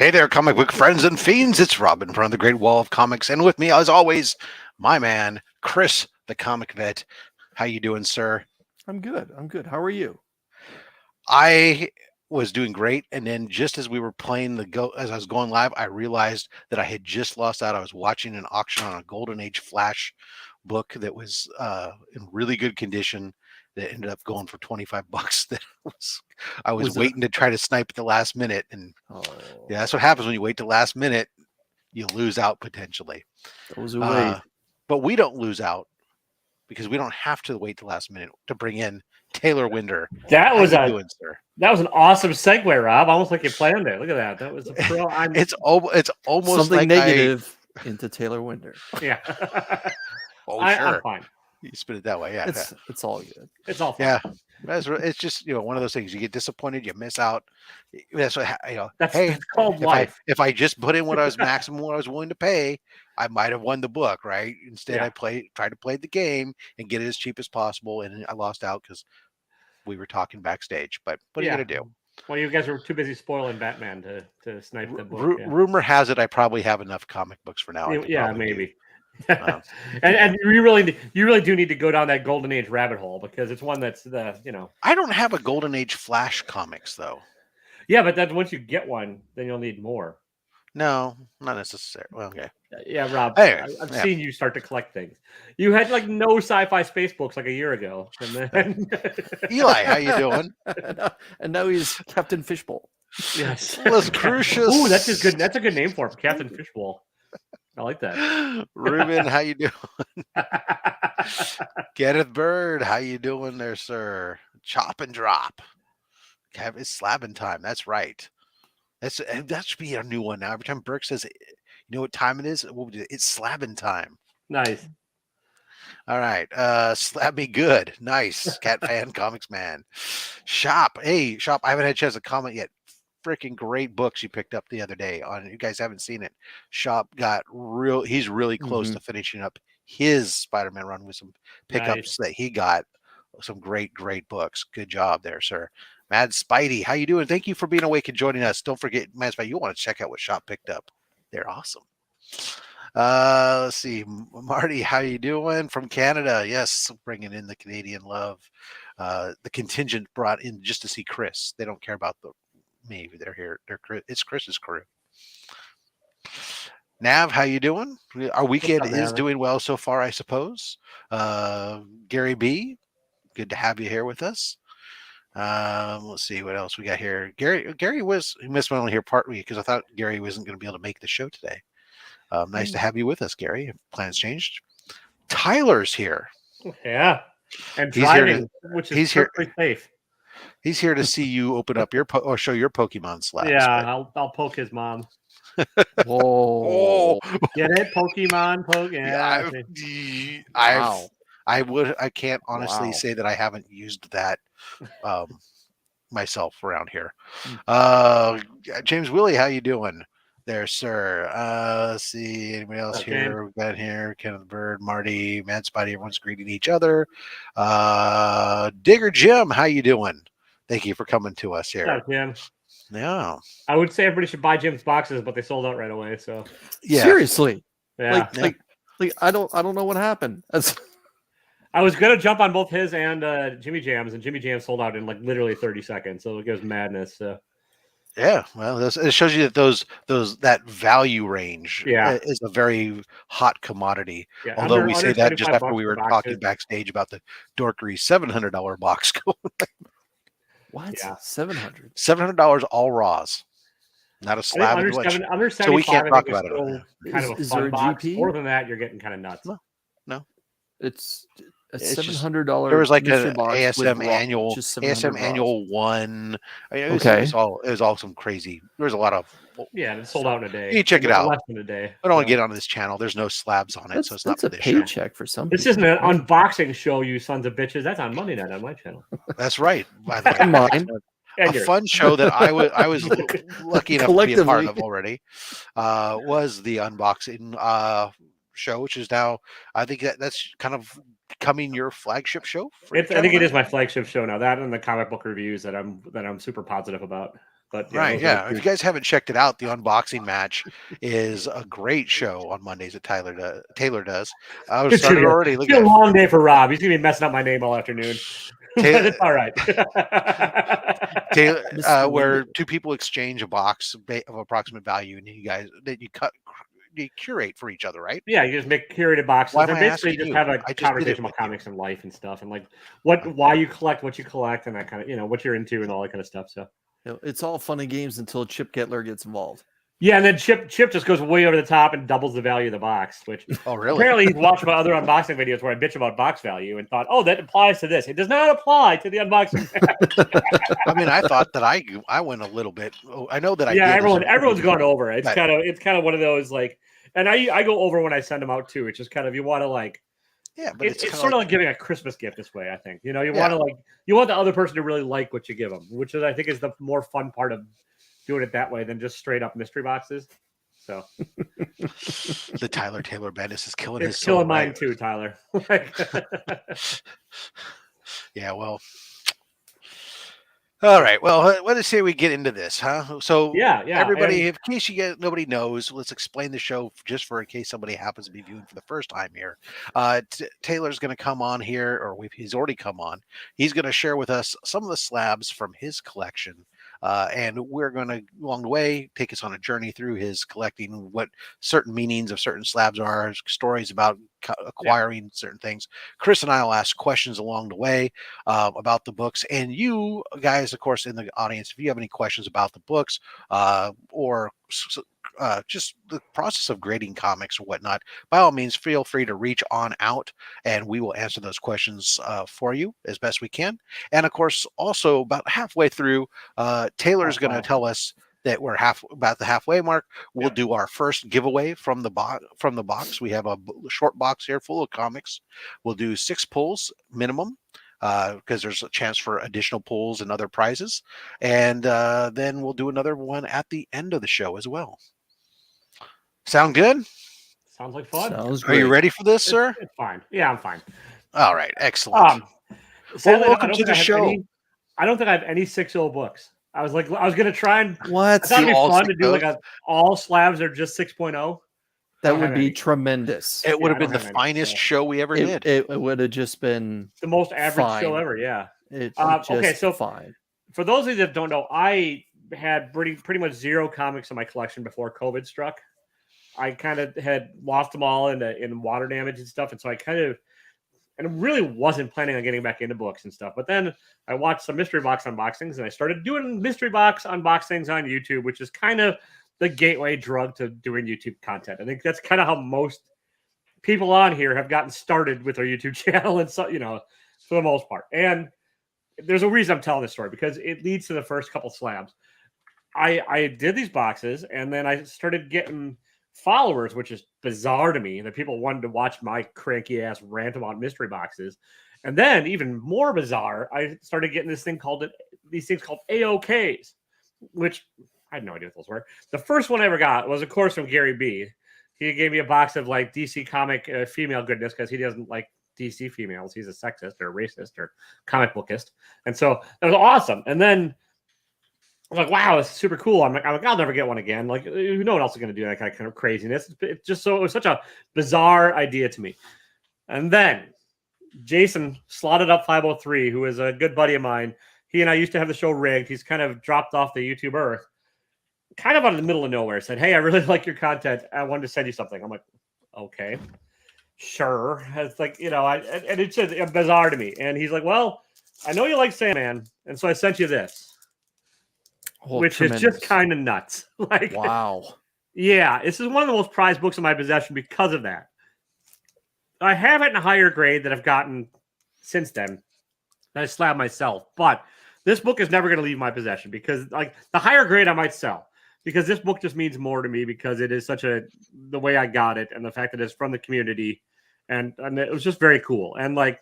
Hey there, comic book friends and fiends. It's Robin from the Great Wall of Comics, and with me, as always, my man, Chris, the comic vet. How you doing, sir? I'm good. How are you? I was doing great, and then just as we were playing as I was going live, I realized that I had just lost out. I was watching an auction on a Golden Age Flash book that was in really good condition. That ended up going for $25. I was waiting to try to snipe at the last minute, and yeah, that's what happens when you wait the last minute. You lose out potentially. Those who wait. But we don't lose out because we don't have to wait the last minute to bring in Taylor Winder. That was an awesome segue, Rob. Almost like you planned it. Look at that. That was a pro. It's almost something like negative into Taylor Winder. Yeah. Sure. I'm fine. You spin it that way, yeah. It's all good. It's all fine. Yeah. It's just one of those things. You get disappointed, you miss out. That's what That's called life. If I just put in what I was willing to pay, I might have won the book, right? Instead, I tried to play the game and get it as cheap as possible, and I lost out because we were talking backstage. But what are you gonna do? Well, you guys were too busy spoiling Batman to snipe the book. Rumor has it I probably have enough comic books for now. Yeah, maybe. And you really do need to go down that Golden Age rabbit hole because it's one that's I don't have a Golden Age Flash comics though. Yeah, but then once you get one, then you'll need more. No, not necessarily. Well, okay. Yeah, Rob. Anyway, I've seen you start to collect things. You had like no sci-fi space books like a year ago, and then Eli, how you doing? And now he's Captain Fishbowl. Yes, Les Crucius. Ooh, that's just good. That's a good name for him, Captain Fishbowl. I like that. Ruben, how you doing? Kenneth Bird, how you doing there, sir? Chop and drop. It's slabbing time. That's right. That should be a new one now. Every time Burke says, "You know what time it is?" It's slabbing time. Nice. All right. Slab me good. Nice. Cat fan, comics man. Shop. Hey, Shop. I haven't had a chance to comment yet. Freaking great books you picked up the other day on. You guys haven't seen it. Shop got he's really close to finishing up his Spider-Man run with some pickups that he got. Some great books. Good job there, sir. Mad Spidey, how you doing? Thank you for being awake and joining us. Don't forget, Mad Spidey, you want to check out what Shop picked up. They're awesome. Let's see. Marty, how you doing? From Canada. Yes, bringing in the Canadian love. The contingent brought in just to see Chris. They don't care about me. They're here. It's Chris's crew. Nav, how you doing? Our weekend is doing well so far, I suppose. Gary B, good to have you here with us. Let's see what else we got here. Gary he missed my only here partly because I thought Gary wasn't going to be able to make the show today. Nice to have you with us, Gary. Plans changed. Tyler's here. Yeah, and driving, which is perfectly safe. He's here to see you open up your or show your Pokemon slabs. Yeah, I'll poke his mom. Whoa! Get it, Pokemon poke. Yeah, I can't honestly say that I haven't used that myself around here. James Willie, how you doing there, sir? Let's see, anybody else here? We've got here Kenneth Bird, Marty, Mad Spidey. Everyone's greeting each other. Digger Jim, how you doing? Thank you for coming to us here. Yeah, Jim. Yeah, I would say everybody should buy Jim's boxes, but they sold out right away. So yeah, seriously, yeah, like I don't know what happened. I was gonna jump on both his and Jimmy Jam's, and Jimmy Jam sold out in like literally 30 seconds. So it goes madness. So. Yeah, well, it shows you that that value range is a very hot commodity. Yeah, although we say that just after we were talking backstage about the dorkery $700 box going. What? Yeah. $700. $700 all raws. Not a slab. Under 75, so we can't talk about it. Kind of a fun box. More than that, you're getting kind of nuts. No. It's a $700. There was like an ASM annual one. I mean, it was all some crazy. There was a lot of. It sold out in a day. You check it out. Less than a day. I don't want to get onto this channel. There's no slabs on it, so it's not for this paycheck for some. This isn't an unboxing show, you sons of bitches. That's on Monday night on my channel. That's right. By the way, mine. A fun show that I was lucky enough to be a part of already was the unboxing show, which is now I think that's kind of becoming your flagship show. I think it is my flagship show now. That and the comic book reviews that I'm super positive about. But Right, those are yeah. If two- you guys haven't checked it out, the unboxing match is a great show on Mondays that Taylor does. I was It's started gonna already. Look be a at that. long day for Rob. He's gonna be messing up my name all afternoon. Taylor- But it's all right. Taylor, Mr. where Window. two people exchange a box of approximate value, and you guys that you curate for each other, right? Yeah, you just make curated boxes. Why am And I basically asking just you? have a I just did it conversation with about you. comics and life and stuff, and like why you collect what you collect, and that kind of what you're into and all that kind of stuff. So It's all fun and games until Chip Gettler gets involved. yeah, and then Chip just goes way over the top and doubles the value of the box, which Oh, really? apparently he's watched my other unboxing videos where I bitch about box value and thought, oh, that applies to this. It does not apply to the unboxing. I mean, I thought that I went a little bit. I know that I Yeah, did. everyone's gone over it. Right. It's kind of one of those like, and I go over when I send them out too. It's just kind of you want to like. Yeah, but It's sort of like giving a Christmas gift this way. I think you want to you want the other person to really like what you give them, which is I think is the more fun part of doing it that way than just straight up mystery boxes. So the Tyler Taylor Bendis is killing it's his killing soul, mine right? too, Tyler. Yeah, well. All right. Well, let us say we get into this, huh? So, yeah. everybody, And in case nobody knows, let's explain the show just for in case somebody happens to be viewing for the first time here. Taylor's going to come on here, or he's already come on. He's going to share with us some of the slabs from his collection. And we're going to, along the way, take us on a journey through his collecting, what certain meanings of certain slabs are, stories about acquiring certain things. Chris and I will ask questions along the way about the books. And you guys, of course, in the audience, if you have any questions about the books or just the process of grading comics or whatnot, by all means, feel free to reach on out and we will answer those questions for you as best we can. And of course, also about halfway through, Taylor's going to tell us that we're about the halfway mark. We'll do our first giveaway from the box. We have a short box here full of comics. We'll do 6 pulls minimum, because there's a chance for additional pulls and other prizes. And then we'll do another one at the end of the show as well. Sound good? sounds like fun. Sounds Are you great. ready for this, sir? It's fine. Yeah, I'm fine. All right, excellent. Sadly, welcome to the show. I don't think I have any 6.0 books. I was gonna try and What? I thought it'd be all fun to do 6.0s? like all slabs are just 6.0. That don't would have be any. tremendous. It would Yeah, have I been don't the have any, finest so. show we ever did. It would have just been The most average show Fine. ever. Yeah. it's Okay, just so- fine. For those of you that don't know, I had pretty much 0 comics in my collection before COVID struck. I kind of had lost them all in water damage and stuff, and so I really wasn't planning on getting back into books and stuff. But then I watched some mystery box unboxings, and I started doing mystery box unboxings on YouTube, which is kind of the gateway drug to doing YouTube content. I think that's kind of how most people on here have gotten started with their YouTube channel, and so for the most part. And there's a reason I'm telling this story because it leads to the first couple slabs. I did these boxes, and then I started getting followers, which is bizarre to me that people wanted to watch my cranky ass rant about mystery boxes. And then even more bizarre, I started getting these things called AOKs, which I had no idea what those were. The first one I ever got was, of course, from Gary B. He gave me a box of like DC comic female goodness because he doesn't like DC females. He's a sexist or a racist or comic bookist. And so that was awesome. And then I was like, wow, this is super cool. I'm like, I'll never get one again. Like, no one else is going to do that kind of craziness. It was such a bizarre idea to me. And then Jason slotted up 503, who is a good buddy of mine. He and I used to have the show rigged. He's kind of dropped off the YouTube earth, kind of out of the middle of nowhere. Said, hey, I really like your content. I wanted to send you something. I'm like, okay, sure. It's like, and it's just bizarre to me. And he's like, well, I know you like Sandman, and so I sent you this. Which is just kind of nuts. Like, wow. Yeah, this is one of the most prized books in my possession because of that. I have it in a higher grade that I've gotten since then. I slab myself, but this book is never going to leave my possession because, like, the higher grade I might sell because this book just means more to me because it is the way I got it and the fact that it's from the community, and it was just very cool. And like,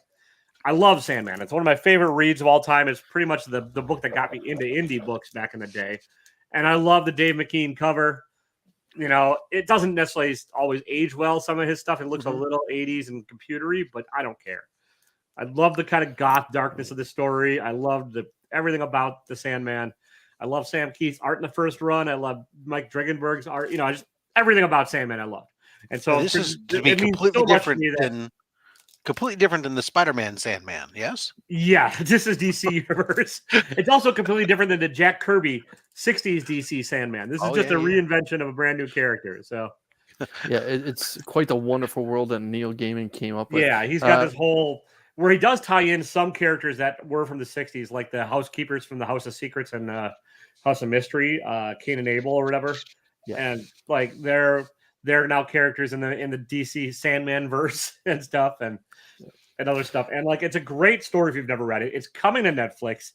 I love Sandman. It's one of my favorite reads of all time. It's pretty much the book that got me into indie books back in the day. And I love the Dave McKean cover. It doesn't necessarily always age well, some of his stuff. It looks a little 80s and computery, but I don't care. I love the kind of goth darkness of the story. I loved everything about the Sandman. I love Sam Keith's art in the first run. I love Mike Dringenberg's art. You know, just everything about Sandman I love. And so this is to it be means completely so much to different me that- than the Spider-Man Sandman. Yes. Yeah, this is DC Universe. It's also completely different than the Jack Kirby 60s DC Sandman. This is just a reinvention of a brand new character. So Yeah, it's quite the wonderful world that Neil Gaiman came up with. yeah, he's got this whole where he does tie in some characters that were from the 60s, like the housekeepers from the House of Secrets and House of Mystery, Cain and Abel or whatever. Yeah. And like they're now characters in the DC Sandman verse and stuff and other stuff. And like it's a great story if you've never read it. It's coming to Netflix.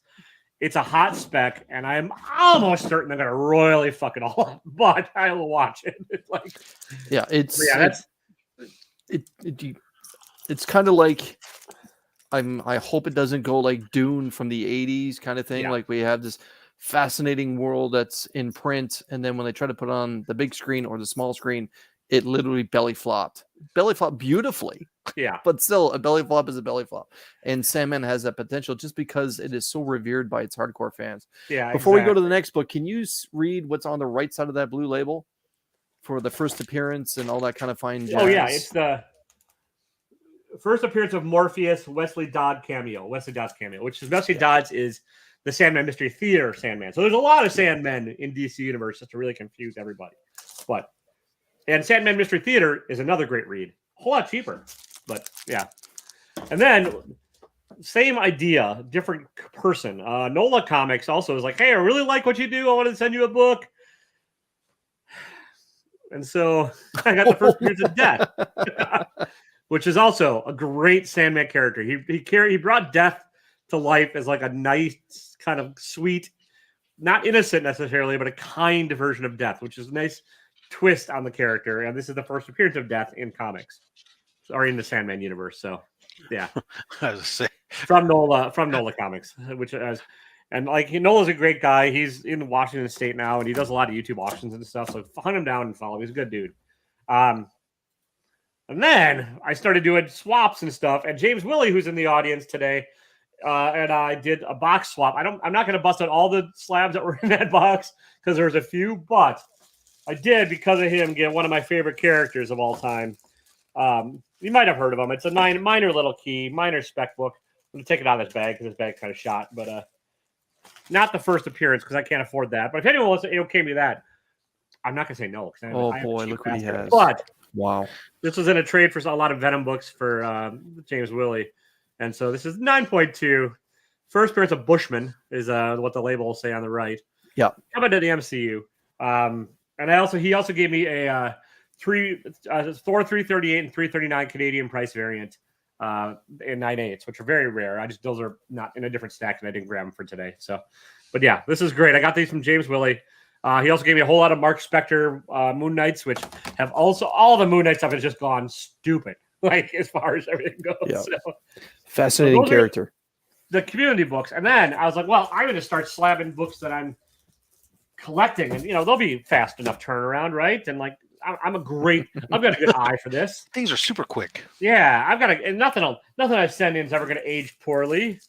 It's a hot spec, and I'm almost certain they're gonna royally fuck it all up, but I will watch it. It's like it's kind of like I hope it doesn't go like Dune from the 80s kind of thing. Yeah. Like we have this fascinating world that's in print, and then when they try to put it on the big screen or the small screen, it literally belly flopped beautifully. Yeah, But still, a belly flop is a belly flop, and Sandman has that potential just because it is so revered by its hardcore fans. yeah. Before we go to the next book, can you read what's on the right side of that blue label for the first appearance and all that kind of fine jazz? Oh yeah, it's the first appearance of Morpheus, Wesley Dodds cameo, which is Wesley Dodds is the Sandman Mystery Theater Sandman. So there's a lot of Sandmen in DC Universe just to really confuse everybody. And Sandman Mystery Theater is another great read. A whole lot cheaper, but yeah. And then same idea, different person. Nola Comics also is like, hey, I really like what you do. I want to send you a book. And so I got the first appearance of Death, which is also a great Sandman character. He brought Death to life as like a nice, kind of sweet, not innocent necessarily, but a kind version of Death, which is a nice twist on the character. And this is the first appearance of Death in comics, or in the Sandman universe. So, yeah, I was say from Nola Comics, which is. And like Nola's a great guy. He's in Washington State now, and he does a lot of YouTube auctions and stuff. So hunt him down and follow him. He's a good dude. And then I started doing swaps and stuff. And James Willie, who's in the audience today, and I did a box swap. I'm not going to bust out all the slabs that were in that box because there's a few, but I did, because of him, get one of my favorite characters of all time. You might have heard of him. It's a minor little key, minor spec book. I'm going to take it out of this bag because this bag kind of shot, but not the first appearance because I can't afford that. But if anyone wants to okay me that, I'm not going to say no. Oh boy, look what he has. But wow, this was in a trade for a lot of Venom books for James Willie. And so this is 9.2. First appearance of Bushman is what the label will say on the right. Yeah. Coming to the MCU. And he also gave me a Thor 338 and 339 Canadian price variant in 9/8, which are very rare. Those are not in a different stack, and I didn't grab them for today. So, but yeah, this is great. I got these from James Willie. He also gave me a whole lot of Mark Spector Moon Knights, which have also all the Moon Knight stuff has just gone stupid, like as far as everything goes. Yeah. So, fascinating character. The community books, and then I was like, well, I'm going to start slabbing books that I'm collecting, and they'll be fast enough turnaround, right? And like I've got a good eye for this. things are super quick. Yeah, and nothing I send in is ever going to age poorly.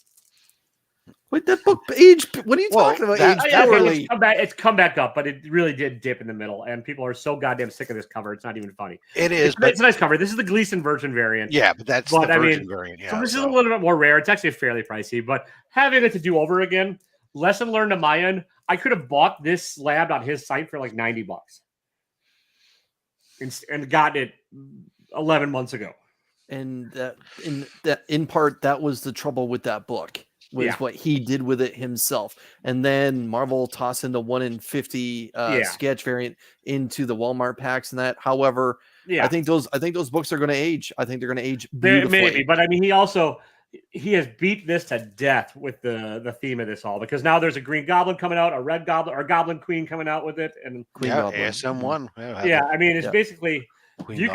Wait, that book aged. What are you talking about? Aged poorly. It's come back up, but it really did dip in the middle, and people are so goddamn sick of this cover. It's not even funny. It is, it's a nice cover. This is the Gleason Virgin variant. Yeah, but that's the Virgin variant. Yeah, so this is a little bit more rare. It's actually fairly pricey, but having it to do over again, lesson learned on my end. I could have bought this slab on his site for like $90 and gotten it 11 months ago. And in part, that was the trouble with that book. Was what he did with it himself, and then Marvel tossed in the 1 in 50 sketch variant into the Walmart packs and that. However, I think those books are going to age. I think they're going to age beautifully. Maybe, but I mean, he has beat this to death with the theme of this all, because now there's a Green Goblin coming out, a Red Goblin, or Goblin Queen coming out with it, and ASM1. I mean, it's basically. You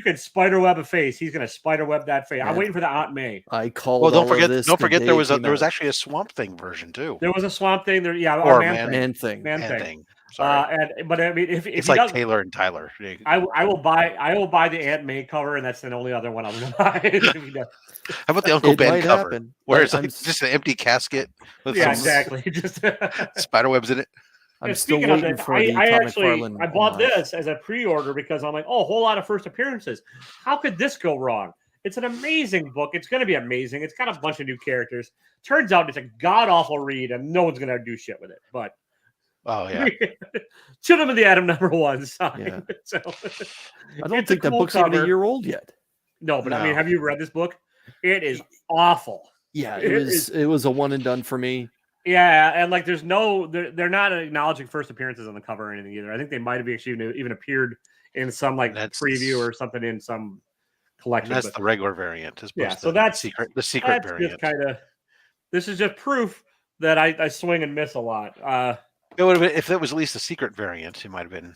could spiderweb a face. He's going to spiderweb that face. I'm waiting for the Aunt May. I call. Well, don't forget there was actually a Swamp Thing version too. There was a Swamp Thing. There, or Man Thing. Man Thing. Sorry. But I mean, if It's he like does, Taylor and Tyler. I will buy the Aunt May cover, and that's the only other one I'm going to buy. If he does. How about the Uncle It Ben might cover, happen, where but it's like just an empty casket with Yeah, some exactly. Just spider webs in it? I'm And still speaking of waiting that, for the I Todd actually McFarlane I bought homage. this as a pre-order because I'm like, oh, a whole lot of first appearances. How could this go wrong? It's an amazing book. It's going to be amazing. It's got a bunch of new characters. Turns out it's a god awful read, and no one's going to do shit with it. But Oh yeah, should have been the Adam #1 sign. Yeah. So, I don't it's think a that cool book's even cover. a year old yet. No, but I No. mean, have you read this book? It is awful. Yeah, it was a one and done for me. Yeah, and like there's they're not acknowledging first appearances on the cover or anything either. I think they might have actually even appeared in some like preview or something in some collection. And that's the regular variant. Yeah, so that's the secret that's variant. just kind of this is just proof that I swing and miss a lot. It would have been if it was at least a secret variant. It might have been.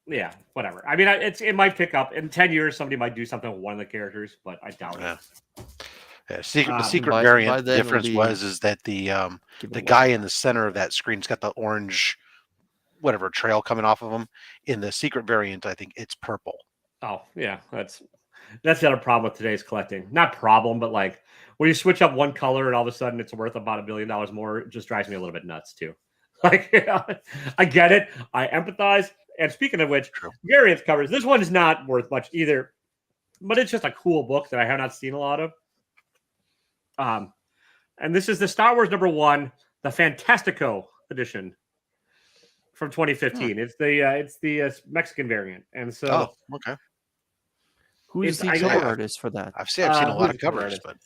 Yeah, whatever. I mean, it might pick up in 10 years. Somebody might do something with one of the characters, but I doubt it. Yeah, the secret by variant then difference it'll be is that the guy in the center of that screen's got the orange, whatever trail coming off of him. In the secret variant, I think it's purple. Oh yeah, that's the other problem with today's collecting. Not problem, but like when you switch up one color and all of a sudden it's worth about $1 billion more, it just drives me a little bit nuts too. Like I get it, I empathize. And speaking of which, variant covers. This one is not worth much either, but it's just a cool book that I have not seen a lot of. And this is the Star Wars #1, the Fantastico edition from 2015. It's the Mexican variant, and so okay. Who's the cover artist for that? I've seen a lot of covers, but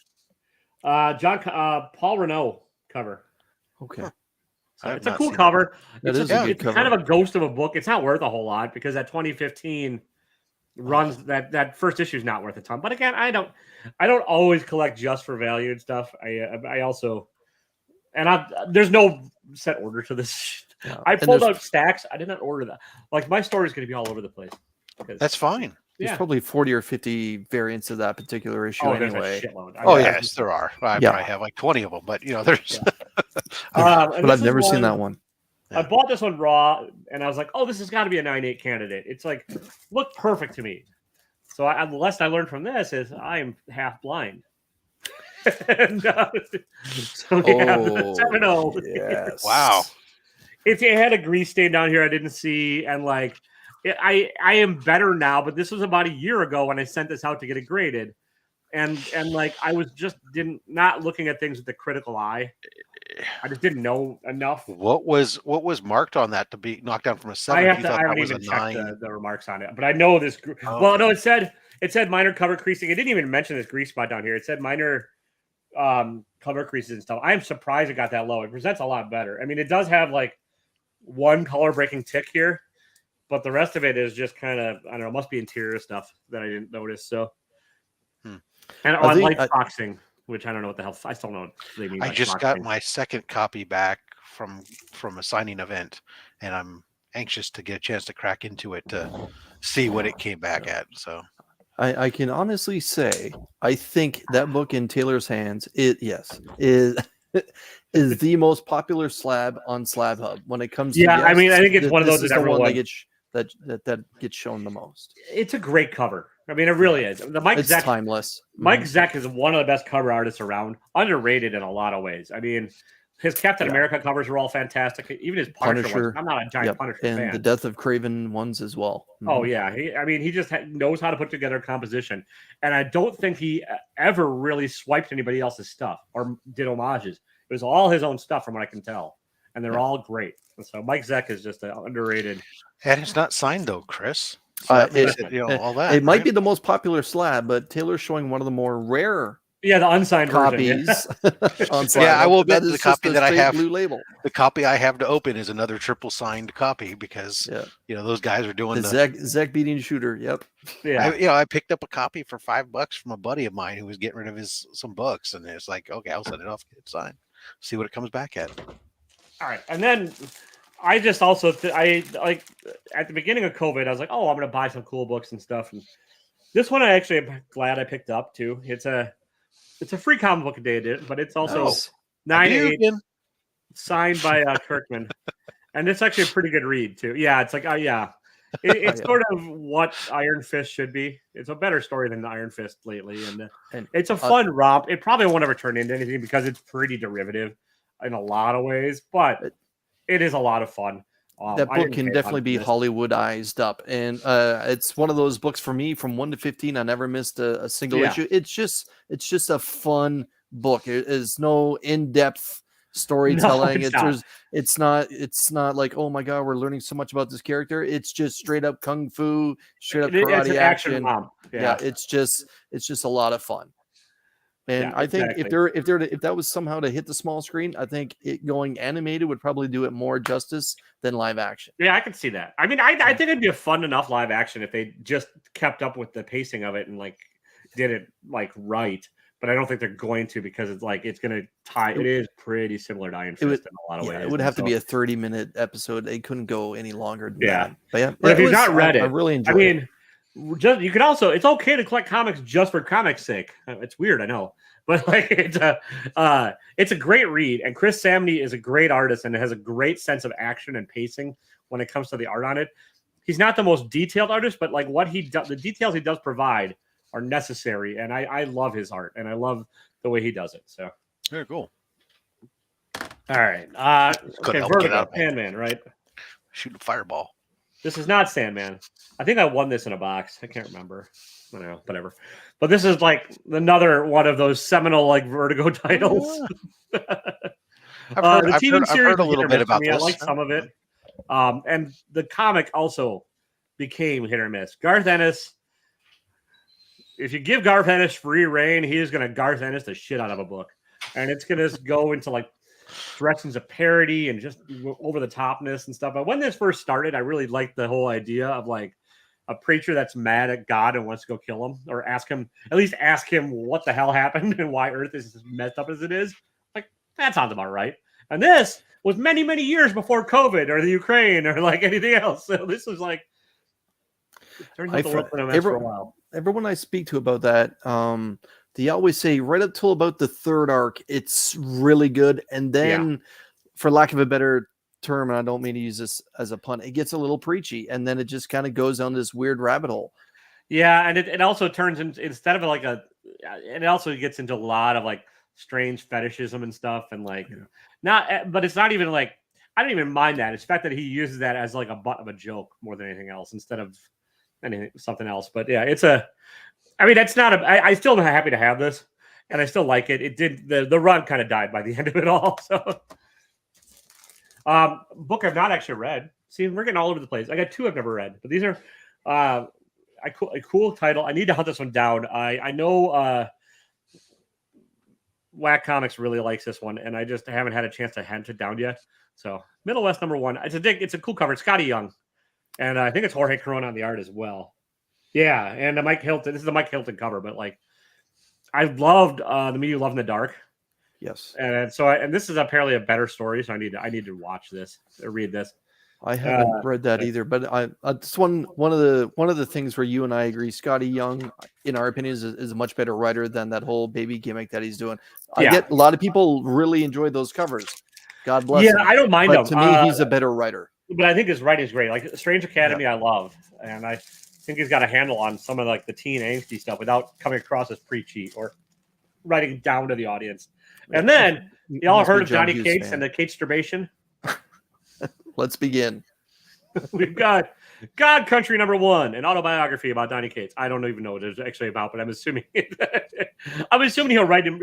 Paul Renault cover. Okay, so it's a cool cover. It's kind of a ghost of a book. It's not worth a whole lot because that 2015 runs that first issue is not worth a ton. But again, I don't always collect just for value and stuff. I also there's no set order to this. Yeah. I pulled out Stax. I did not order that. Like my story is going to be all over the place. That's fine. There's probably 40 or 50 variants of that particular issue anyway. Yes, there are. I probably have like 20 of them, but there's. But I've never seen that one. I bought this one raw, and I was like, "Oh, this has got to be a 9.8 candidate." It's like looked perfect to me. So the lesson I learned from this is I am half blind. And, so yeah, 7.0. Yes. Wow. It had a grease stain down here I didn't see, and like I am better now. But this was about a year ago when I sent this out to get it graded, and like I was just not looking at things with the critical eye. I just didn't know enough. What was marked on that to be knocked down from a 7? I haven't even checked the remarks on it, but I know this. Well, no, it said minor cover creasing. It didn't even mention this grease spot down here. It said minor cover creases and stuff. I'm surprised it got that low. It presents a lot better. I mean, it does have like one color breaking tick here, but the rest of it is just kind of, I don't know, must be interior stuff that I didn't notice. So, and on light boxing, which I don't know what the hell. I still don't know what they mean. I just got my second copy back from a signing event, and I'm anxious to get a chance to crack into it to see what it came back at. So I can honestly say I think that book in Taylor's hands is the most popular slab on SlabHub when it comes to I mean I think it's one of those that everyone that gets shown the most. It's a great cover. I mean, it really is. It's timeless. Mike Zeck is one of the best cover artists around, underrated in a a lot of ways. I mean, his Captain America covers are all fantastic. Even his Punisher ones. I'm not a giant Punisher fan. And the Death of Craven ones as well. Oh, yeah. He just knows how to put together a composition. And I don't think he ever really swiped anybody else's stuff or did homages. It was all his own stuff from what I can tell. And they're all great. And so Mike Zeck is just an underrated. And it's not signed, though, Chris. So all that. It might be the most popular slab, but Taylor's showing one of the more rare the unsigned copies. I will admit the copy that I have, blue label. The copy I have to open is another triple signed copy because those guys are doing the Zach beating shooter. Yep. Yeah. I picked up a copy for $5 from a buddy of mine who was getting rid of some books, and it's like, okay, I'll send it off, get it signed, see what it comes back at. All right, and then I just also like at the beginning of COVID, I was like, oh, I'm going to buy some cool books and stuff. And this one I actually am glad I picked up too. It's a free comic book day, but it's also 9.8 signed by Kirkman. And it's actually a pretty good read too. Yeah, it's like it's sort of what Iron Fist should be. It's a better story than Iron Fist lately, and it's a fun romp. It probably won't ever turn into anything because it's pretty derivative in a lot of ways, but it is a lot of fun. That book can definitely be Hollywoodized up, and it's one of those books for me from 1 to 15. I never missed a single issue. It's just a fun book. There's no in-depth storytelling. No, it's not like, oh my god, we're learning so much about this character. It's just straight up kung fu, straight up karate action. Yeah, it's just a lot of fun. And I think if that was somehow to hit the small screen, I think it going animated would probably do it more justice than live action. Yeah, I could see that. I mean, I think it'd be a fun enough live action if they just kept up with the pacing of it and like did it like right. But I don't think they're going to, because it's like it's going to tie. It is pretty similar to Iron Fist in a lot of ways. It would have to be a 30-minute episode. They couldn't go any longer than that. But if you've not read it, I really enjoyed it. You could also, it's okay to collect comics just for comics' sake. It's weird, I know, but like it's a great read, and Chris Samney is a great artist and has a great sense of action and pacing when it comes to the art on it. He's not the most detailed artist, but like what he does, the details he does provide are necessary, and I love his art, and I love the way he does it. So very cool. All right, okay, Vertigo, Sandman, right? Shoot a fireball. This is not Sandman. I think I won this in a box. I can't remember. I don't know, whatever. But this is like another one of those seminal like Vertigo titles. I've heard a little bit about this. I like some of it. And the comic also became hit or miss. Garth Ennis, if you give Garth Ennis free reign, he is going to Garth Ennis the shit out of a book. And it's going to go into like directions of parody and just over the topness and stuff. But when this first started, I really liked the whole idea of like a preacher that's mad at God and wants to go kill him, or at least ask him what the hell happened and why Earth is as messed up as it is. Like, that sounds about right. And this was many, many years before COVID or the Ukraine or like anything else. So this was like, turns out the world been a mess for a while. Everyone I speak to about that, they always say right up till about the third arc, it's really good. And then, for lack of a better term, and I don't mean to use this as a pun, it gets a little preachy, and then it just kind of goes down this weird rabbit hole. Yeah, and it also turns into, instead of like it also gets into a lot of like strange fetishism and stuff, and like but it's not even like, I don't even mind that. It's the fact that he uses that as like a butt of a joke more than anything else, instead of something else. But yeah, that's not I still am happy to have this, and I still like it. It did, the run kind of died by the end of it all. So book I've not actually read. See, we're getting all over the place. I got 2 I've never read, but these are a cool title. I need to hunt this one down. I know Whack Comics really likes this one, and I just haven't had a chance to hunt it down yet. So Middle West #1. It's a cool cover. It's Scotty Young, and I think it's Jorge Corona on the art as well. Yeah, and Mike Hilton. This is the Mike Hilton cover, but like, I loved The Me You Love in the Dark. Yes, and so this is apparently a better story. So I need to watch this or read this. I haven't read that either, but it's one of the things where you and I agree. Scotty Young, in our opinion, is a much better writer than that whole baby gimmick that he's doing. I get a lot of people really enjoy those covers. God bless him. I don't mind but him. To me, he's a better writer. But I think his writing is great. Like Strange Academy, I love, and I think he's got a handle on some of like the teen angsty stuff without coming across as preachy or writing down to the audience. And then y'all heard of Johnny Cates and the Cates Disturbation? Let's begin. We've got God Country #1, an autobiography about Donny Cates. I don't even know what it's actually about, but I'm assuming he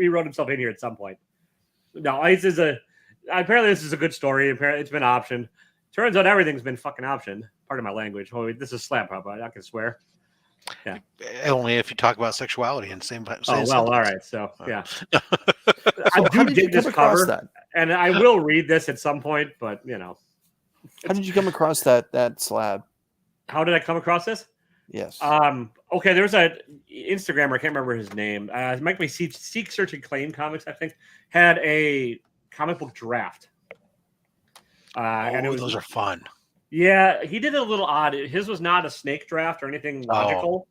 wrote himself in here at some point. No, apparently this is a good story. Apparently it's been optioned. Turns out everything's been fucking optioned. Pardon my language. Oh, this is SlabHub, I can swear. Yeah. Only if you talk about sexuality in the same Oh, well, sentence. all right. So, yeah. So I do dig this cover, and I will read this at some point, but, How did you come across that slab? How did I come across this? Yes. Okay, there's a Instagrammer, I can't remember his name. It might be Seek, Search, and Claim Comics, I think, had a comic book draft. And those are fun. Yeah, he did it a little odd. His was not a snake draft or anything logical.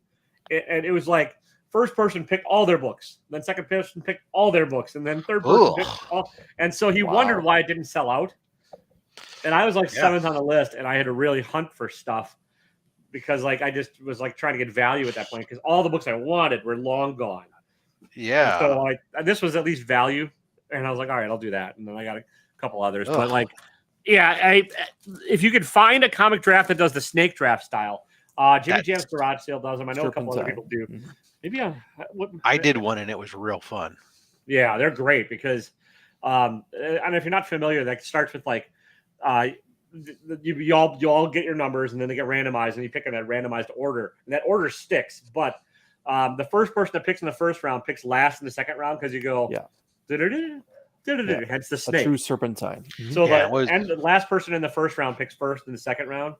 And it was like first person picked all their books, then second person picked all their books, and then third person picked all. And so he wondered why it didn't sell out. And I was like Yeah. 7th on the list, and I had to really hunt for stuff because like I just was like trying to get value at that point because all the books I wanted were long gone. Yeah. And so like this was at least value, and I was like, all right, I'll do that. And then I got a couple others, but like, yeah, if you could find a comic draft that does the snake draft style, Jimmy Jam's Garage Sale does them. I know a couple other people do. Mm-hmm. Maybe I did one, and it was real fun. Yeah, they're great because, and if you're not familiar, that starts with like, you all get your numbers, and then they get randomized, and you pick in that randomized order, and that order sticks. But the first person that picks in the first round picks last in the second round because you go, hence the snake. A true serpentine. So and the last person in the first round picks first in the second round,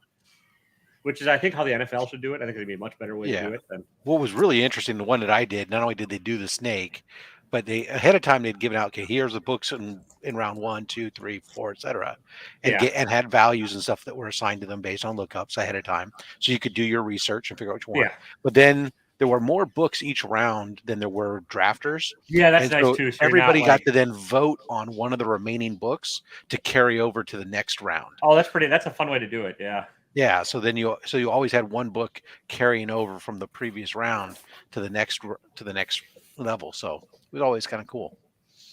which is I think how the NFL should do it. I think it'd be a much better way to do it. What was really interesting, the one that I did, not only did they do the snake, but they ahead of time they'd given out, okay, here's the books in round 1, 2, 3, 4, etc., and had values and stuff that were assigned to them based on lookups ahead of time, so you could do your research and figure out which one. But then there were more books each round than there were drafters. Yeah, that's nice too. So everybody got to then vote on one of the remaining books to carry over to the next round. Oh, that's a fun way to do it. Yeah. Yeah. So then you always had one book carrying over from the previous round to the next level. So it was always kind of cool.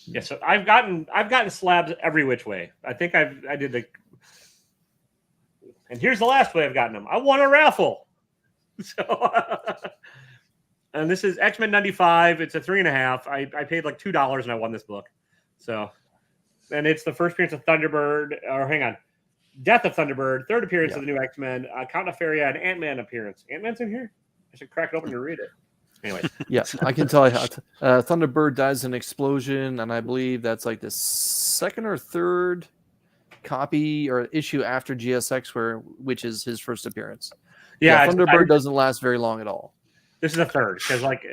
Yeah. So I've gotten slabs every which way. I think I did the. And here's the last way I've gotten them. I won a raffle. So. And this is X-Men 95. It's a 3.5. I paid like $2 and I won this book. So, and it's the first appearance of Thunderbird. Or hang on, Death of Thunderbird. Third appearance of the new X-Men. Count Nefaria and Ant-Man appearance. Ant-Man's in here. I should crack it open and read it. Anyway. Yes, I can tell you how. Thunderbird dies in an explosion, and I believe that's like the second or third copy or issue after GSX, which is his first appearance. Yeah, Thunderbird doesn't last very long at all. This is a third because like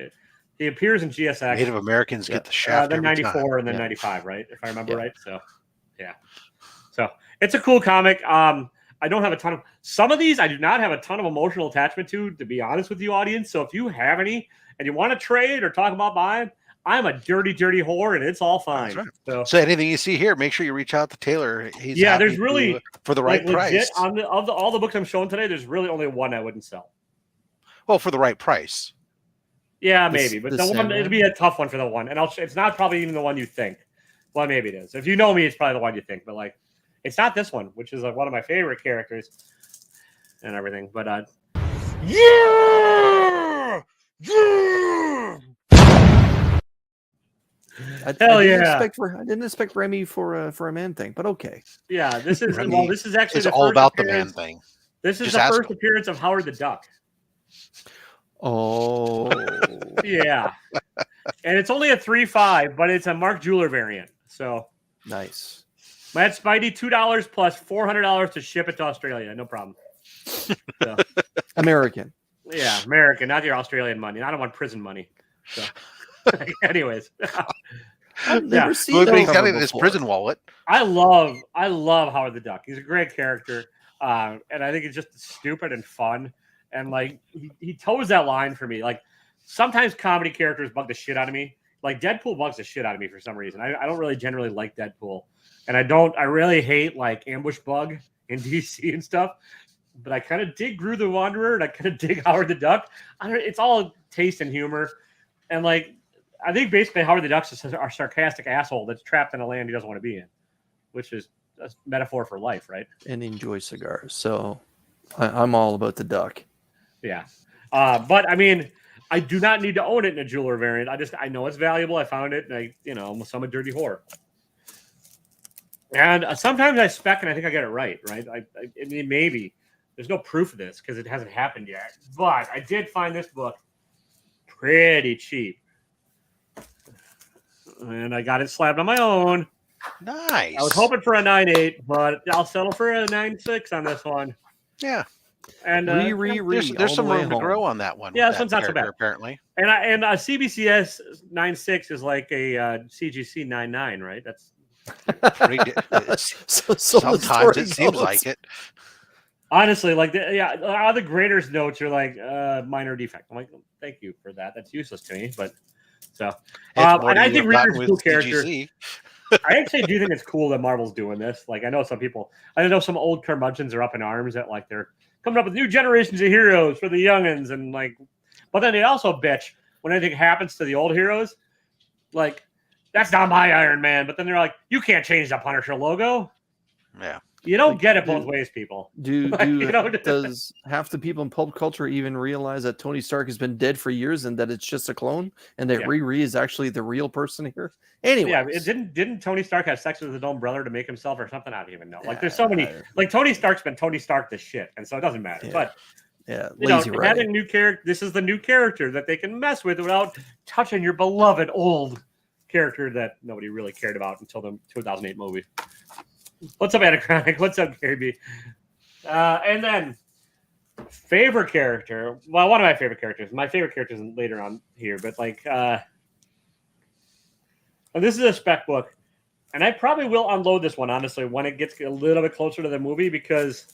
he appears in GSX. Native Americans get the shaft. Then 94 and then 95, right? If I remember right. So, yeah. So it's a cool comic. I don't have a ton of some of these. I do not have a ton of emotional attachment to be honest with you, audience. So if you have any and you want to trade or talk about buying, I'm a dirty whore and it's all fine. Right. So anything you see here, make sure you reach out to Taylor. He's there's really for the right price. All the books I'm showing today, there's really only one I wouldn't sell. Well, for the right price. Yeah, maybe. But the one, it'll be a tough one for the one. And it's not probably even the one you think. Well, maybe it is. If you know me, it's probably the one you think. But, like, it's not this one, which is like one of my favorite characters and everything. But, yeah! Hell yeah! I didn't expect Remy for a man thing, but okay. Yeah, this is actually it's all about the man thing. This is the first appearance of Howard the Duck. Oh, yeah, and it's only a 3.5, but it's a Mark Jeweler variant. So nice. Matt Spidey, $2 plus $400 to ship it to Australia. No problem. So, American. Yeah, American, not your Australian money. I don't want prison money. So, anyways, I've never seen that. He's got this prison wallet. I love Howard the Duck. He's a great character, and I think it's just stupid and fun. And like he toes that line for me. Like sometimes comedy characters bug the shit out of me. Like Deadpool bugs the shit out of me for some reason. I don't really generally like Deadpool, and I really hate like Ambush Bug in DC and stuff. But I kind of dig Gru the Wanderer, and I kind of dig Howard the Duck. It's all taste and humor, and like I think basically Howard the Duck's a sarcastic asshole that's trapped in a land he doesn't want to be in, which is a metaphor for life, right? And enjoy cigars. So I'm all about the duck. Yeah. But I mean, I do not need to own it in a jeweler variant. I know it's valuable. I found it, and I'm a dirty whore. And sometimes I spec and I think I get it right? I mean, maybe there's no proof of this because it hasn't happened yet. But I did find this book pretty cheap, and I got it slabbed on my own. Nice. I was hoping for a 9.8, but I'll settle for a 9.6 on this one. Yeah. And there's some room to grow on that one. Yeah, this one's not so bad apparently. And a CBCS 9.6 is like a CGC 9.9, right? That's sometimes it seems like it. Honestly, like all the graders' notes are like minor defect. I'm like, thank you for that. That's useless to me, but so. And I think Reaper's a cool character. I actually do think it's cool that Marvel's doing this. Like, I know some old curmudgeons are up in arms that like they're coming up with new generations of heroes for the youngins, and like, but then they also bitch when anything happens to the old heroes. Like, that's not my Iron Man. But then they're like, you can't change the Punisher logo. Yeah. You don't get it both ways, people. Does half the people in pulp culture even realize that Tony Stark has been dead for years and that it's just a clone, and that Riri is actually the real person here? Anyway, yeah, didn't Tony Stark have sex with his own brother to make himself or something? I don't even know. Like, there's so many. Like, Tony Stark's been Tony Stark this shit, and so it doesn't matter. But having new character. This is the new character that they can mess with without touching your beloved old character that nobody really cared about until the 2008 movie. What's up, Anachronic? What's up, Gary B? And then favorite character. Well, one of my favorite characters. My favorite character is later on here, but like, and this is a spec book, and I probably will unload this one honestly when it gets a little bit closer to the movie because.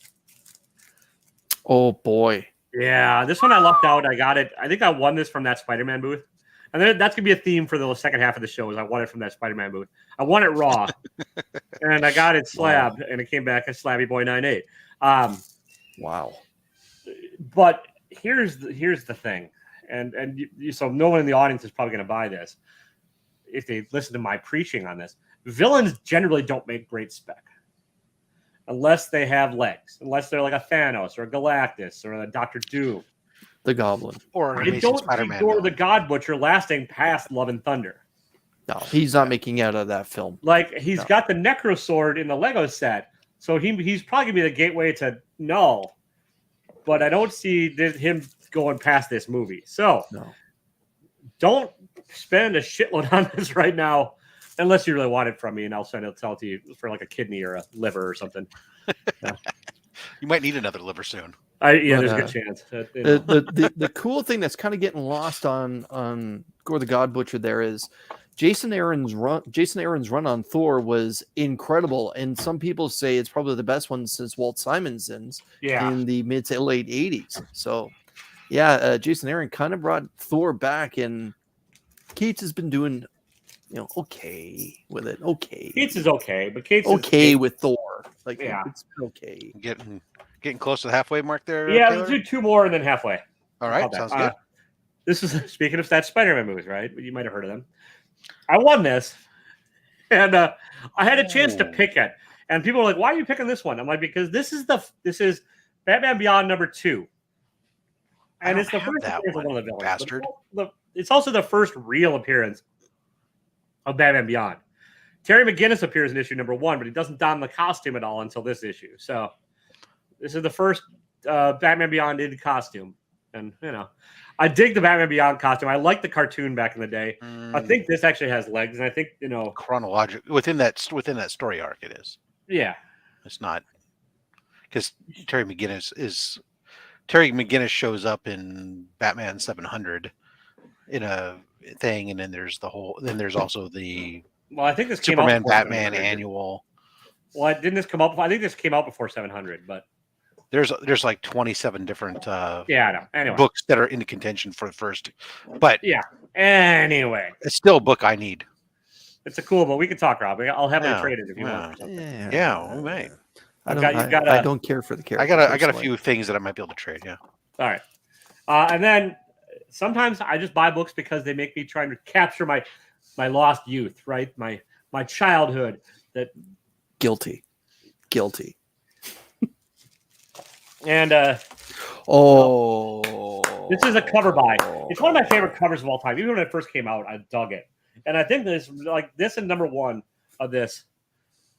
Oh boy. Yeah, this one I lucked out. I got it. I think I won this from that Spider-Man booth. And then that's going to be a theme for the second half of the show is I won it from that Spider-Man booth. I won it raw. And I got it slab, and it came back as Slabby Boy 98. Wow. But here's the thing. And so no one in the audience is probably going to buy this if they listen to my preaching on this. Villains generally don't make great spec. Unless they have legs. Unless they're like a Thanos or a Galactus or a Dr. Doom. The Goblin. Or they don't see the God Butcher lasting past Love and Thunder. No, he's not making out of that film. Like, he's got the Necro Sword in the Lego set, so he's probably going to be the gateway to Null. But I don't see him going past this movie. So, don't spend a shitload on this right now, unless you really want it from me, and I'll sell it to you for like a kidney or a liver or something. You might need another liver soon. There's a good chance. The cool thing that's kind of getting lost on Gore the God Butcher there is Jason Aaron's run on Thor was incredible, and some people say it's probably the best one since Walt Simonson's in the mid to late 80s. So, Jason Aaron kind of brought Thor back, and Keats has been doing, okay with it. Okay, Keats is okay, but Keats is with Thor. Like, it's okay. Getting close to the halfway mark there. Yeah, Taylor? let's do two more and then halfway. All right, sounds good. This is speaking of that Spider-Man movies, right? You might have heard of them. I won this, and I had a chance to pick it. And people were like, "Why are you picking this one?" I'm like, "Because this is Batman Beyond #2, and it's the first appearance of one of the villains. Bastard. It's also the first real appearance of Batman Beyond. Terry McGinnis appears in issue #1, but he doesn't don the costume at all until this issue. So this is the first Batman Beyond in costume. And, I dig the Batman Beyond costume. I like the cartoon back in the day. I think this actually has legs. And I think, chronological within that story arc, it is. Yeah. It's not because Terry McGinnis shows up in Batman 700 in a thing. And then there's also the I think this came Superman out Batman annual. Well, didn't this come up? I think this came out before 700, but there's like 27 different I know. Anyway, books that are in contention for the first. But anyway, it's still a book I need. It's a cool book. We can talk, Rob. I'll have it traded if you want. Yeah, we might. I don't care for the character. I got a few things that I might be able to trade. Yeah. All right. And then sometimes I just buy books because they make me trying to capture my lost youth, right? My childhood. That guilty. And this is a cover by. It's one of my favorite covers of all time. Even when it first came out, I dug it. And I think this and #1 of this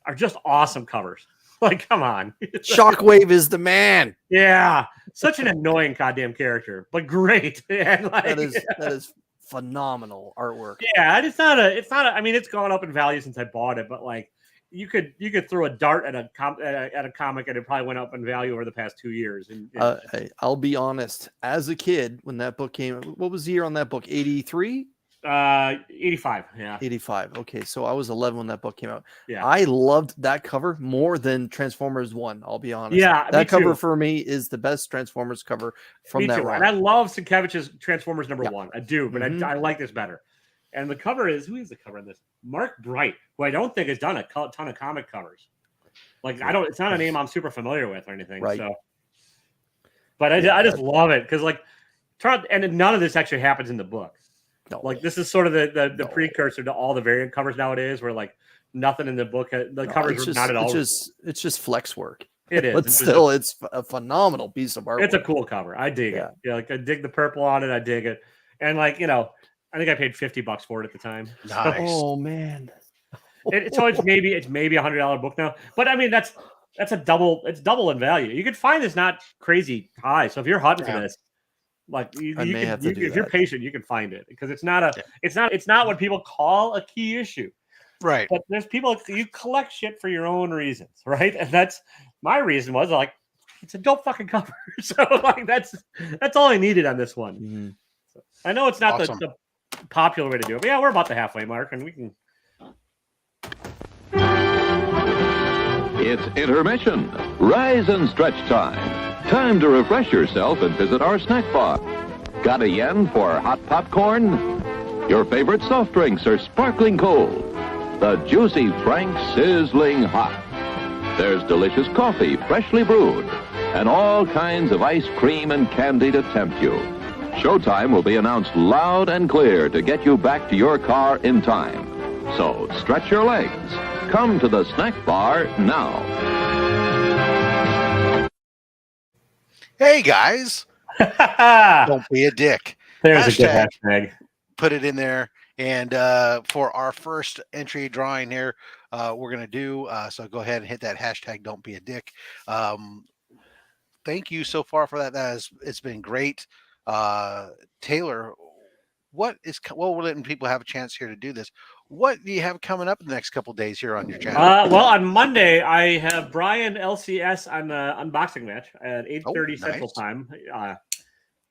are just awesome covers. Like, come on. Shockwave is the man. Yeah. Such an annoying goddamn character, but great. And that is phenomenal artwork. Yeah, it's not I mean, it's gone up in value since I bought it, but like you could throw a dart at a comic and it probably went up in value over the past 2 years. And I'll be honest, as a kid, when that book came, what was the year on that book? 83? 85. Yeah. 85. Okay. So I was 11 when that book came out. Yeah. I loved that cover more than Transformers 1. I'll be honest. Yeah. That cover for me is the best Transformers cover from that run. And I love Sienkiewicz's Transformers #1. I do, but I like this better. And the cover is, who is the cover of this? Mark Bright, who I don't think has done a ton of comic covers. Like, it's not a name I'm super familiar with or anything. Right. So, but I just love it because, like, and none of this actually happens in the book. No. Like, this is sort of the precursor to all the variant covers nowadays, where like nothing in the book, covers are not at all. It's just flex work. It is, but still, it's a phenomenal piece of artwork. It's a cool cover. I dig it. Yeah, like I dig the purple on it. I dig it, and like I think I paid $50 for it at the time. Nice. Oh man. So it's maybe $100 book now, but I mean that's it's double in value. You could find this not crazy high. So if you're hunting for this, like if you're patient, you can find it because it's not what people call a key issue, right? But there's people, you collect shit for your own reasons, right? And that's my reason was like it's a dope fucking cover. So like that's all I needed on this one. Mm-hmm. So, I know it's not awesome. the popular way to do it, but yeah, we're about the halfway mark, and we can. It's intermission. Rise and stretch time. Time to refresh yourself and visit our snack bar. Got a yen for hot popcorn? Your favorite soft drinks are sparkling cold. The juicy Frank sizzling hot. There's delicious coffee, freshly brewed, and all kinds of ice cream and candy to tempt you. Showtime will be announced loud and clear to get you back to your car in time. So stretch your legs. Come to the snack bar now. Hey guys, don't be a dick. There's a good hashtag. Put it in there. And for our first entry drawing here, we're going to do, so go ahead and hit that hashtag, don't be a dick. Thank you so far for that. It's been great. Taylor, we're letting people have a chance here to do this. What do you have coming up in the next couple of days here on your channel? Well, on Monday, I have Brian LCS on the unboxing match at 8:30 Central Time.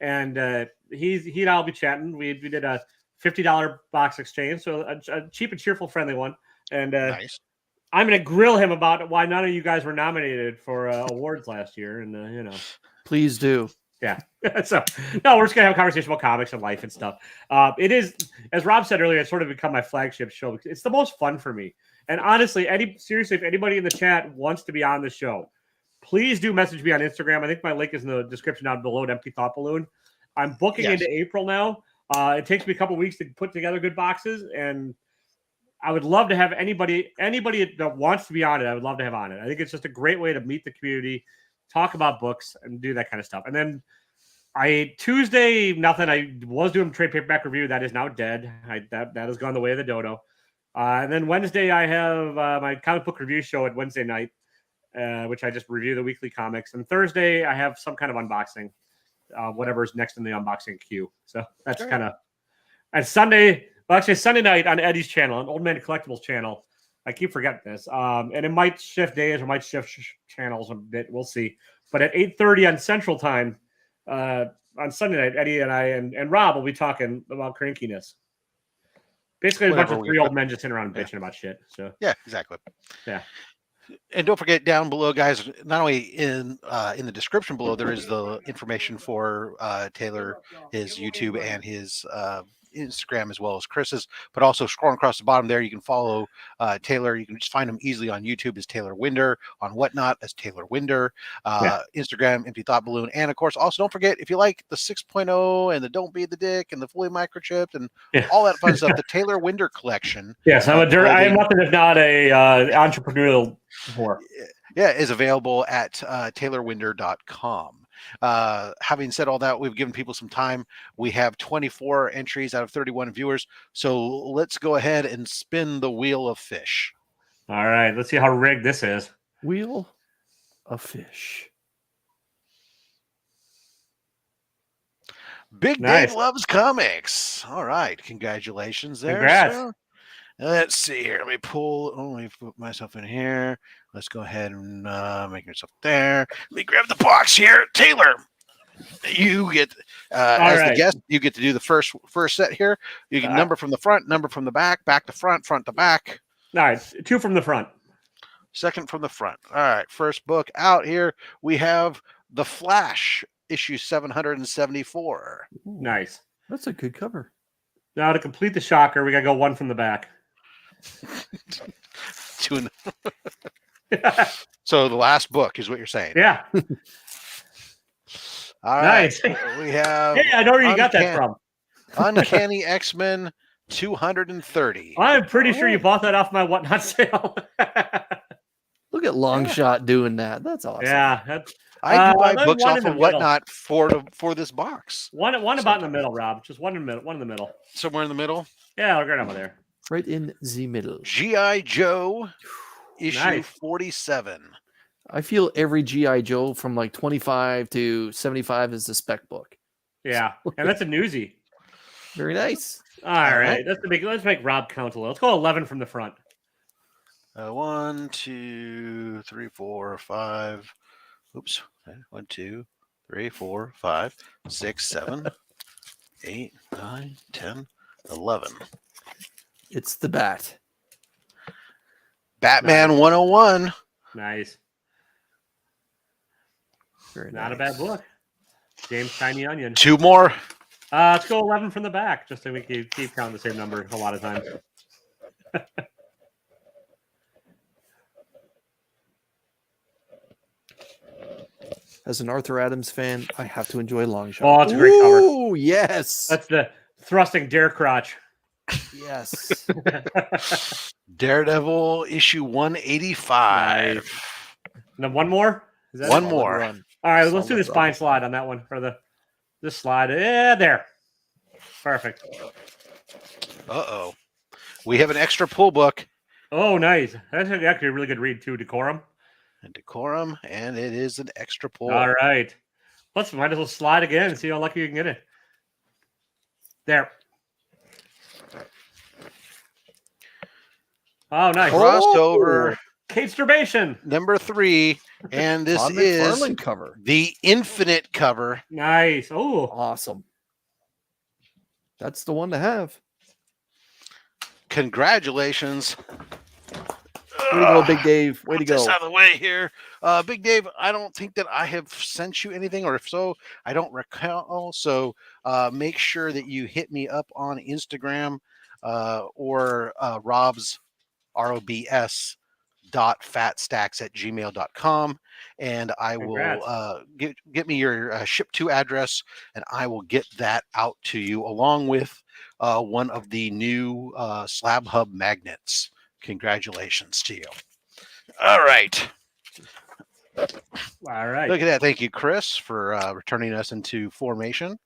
And he and I'll be chatting. We did a $50 box exchange, so a cheap and cheerful, friendly one. And nice. I'm going to grill him about why none of you guys were nominated for awards last year. And, Please do. Yeah. So, no, we're just going to have a conversation about comics and life and stuff. It is, as Rob said earlier, it's sort of become my flagship show. It's the most fun for me. And honestly, seriously, if anybody in the chat wants to be on the show, please do message me on Instagram. I think my link is in the description down below at Empty Thought Balloon. I'm booking into April now. It takes me a couple weeks to put together good boxes, and I would love to have anybody that wants to be on it. I would love to have on it. I think it's just a great way to meet the community, talk about books, and do that kind of stuff. And then Tuesday, nothing. I was doing trade paperback review. That is now dead. That has gone the way of the dodo. And then Wednesday, I have my comic book review show at Wednesday night, which I just review the weekly comics. And Thursday, I have some kind of unboxing, whatever's next in the unboxing queue. So that's kind of. And Sunday night on Eddie's channel, on Old Man Collectibles channel. I keep forgetting this. And it might shift days or might shift channels a bit. We'll see. But at 8:30 on Central Time, on Sunday night, Eddie and I and Rob will be talking about crankiness. Basically, a bunch of three old men just sitting around bitching about shit. So yeah, exactly. Yeah. And don't forget down below, guys, not only in the description below, there is the information for Taylor, his YouTube and his Instagram, as well as Chris's, but also scrolling across the bottom there, you can follow Taylor. You can just find him easily on YouTube as Taylor Winder, on Whatnot as Taylor Winder, Instagram, Empty Thought Balloon. And of course, also don't forget, if you like the 6.0 and the Don't Be the Dick and the fully microchipped and all that fun stuff, the Taylor Winder collection. Yes, I am nothing if not a entrepreneurial whore. Yeah, is available at taylorwinder.com. Having said all that, we've given people some time. We have 24 entries out of 31 viewers. So let's go ahead and spin the wheel of fish. All right. Let's see how rigged this is. Wheel of fish. Big Dave loves comics. All right. Congratulations there. Congrats. Sir. Let's see here. Let me put myself in here. Let's go ahead and make yourself there. Let me grab the box here. Taylor, you get as the guest, you get to do the first set here. You can number from the front, number from the back, back to front, front to back. All right, 2 from the front. Second from the front. All right, first book out here. We have The Flash, issue 774. Nice. That's a good cover. Now to complete the shocker, we gotta go one from the back. So the last book is what you're saying. Yeah. All right. Nice. We have. Hey, I know where you got that from. Uncanny X-Men 230. I'm pretty sure you bought that off my whatnot sale. Look at Longshot doing that. That's awesome. Yeah. I do buy there's books one off in the of middle. whatnot for this box. One about in the middle, Rob. Just one in the middle. One in the middle. Somewhere in the middle. Yeah, I'll go over there. Right in the middle. G.I. Joe issue Nice. 47. I feel every G.I. Joe from like 25 to 75 is the spec book. Yeah, and that's a newsie. Very nice. All right, let's make Rob count a little. Let's go 11 from the front. 1, 2, 3, 4, 5. Oops. 1, 2, 3, 4, 5, 6, 7, 8, 9, 10, 11. It's the Bat. Batman 101. Nice. Very Not a nice. bad book. James Tiny Onion. 2 more. Let's go 11 from the back, just so we can keep counting the same number a lot of times. As an Arthur Adams fan, I have to enjoy Longshot. Oh, that's a great cover. Oh, yes. That's the thrusting dare crotch. Yes. Daredevil issue 185. Nice. And then one more? Is that One it? more. Run. All right, let's do Solid the spine run. slide on that one. Or this slide. Yeah, there. Perfect. Uh-oh. We have an extra pull book Oh, nice. That's actually a really good read, too. Decorum. and Decorum, and it is an extra pull. All right. Might as well slide again and see how lucky you can get it. There. Oh, nice. Crossover Kate Sturbation. number 3, and this Todd is McFarlane cover. the Infinite cover. Nice. Oh, Awesome. That's the one to have. Congratulations. Way to go, Big Dave. Way to Put this go. out of the way here. Big Dave, I don't think that I have sent you anything, or if so, I don't recall. So make sure that you hit me up on Instagram or Rob's ROBS .fatstax@gmail.com, and I will get me your ship to address, and I will get that out to you along with one of the new Slab Hub magnets. Congratulations to you. All right. all right. Look at that. Thank you, Chris, for returning us into formation.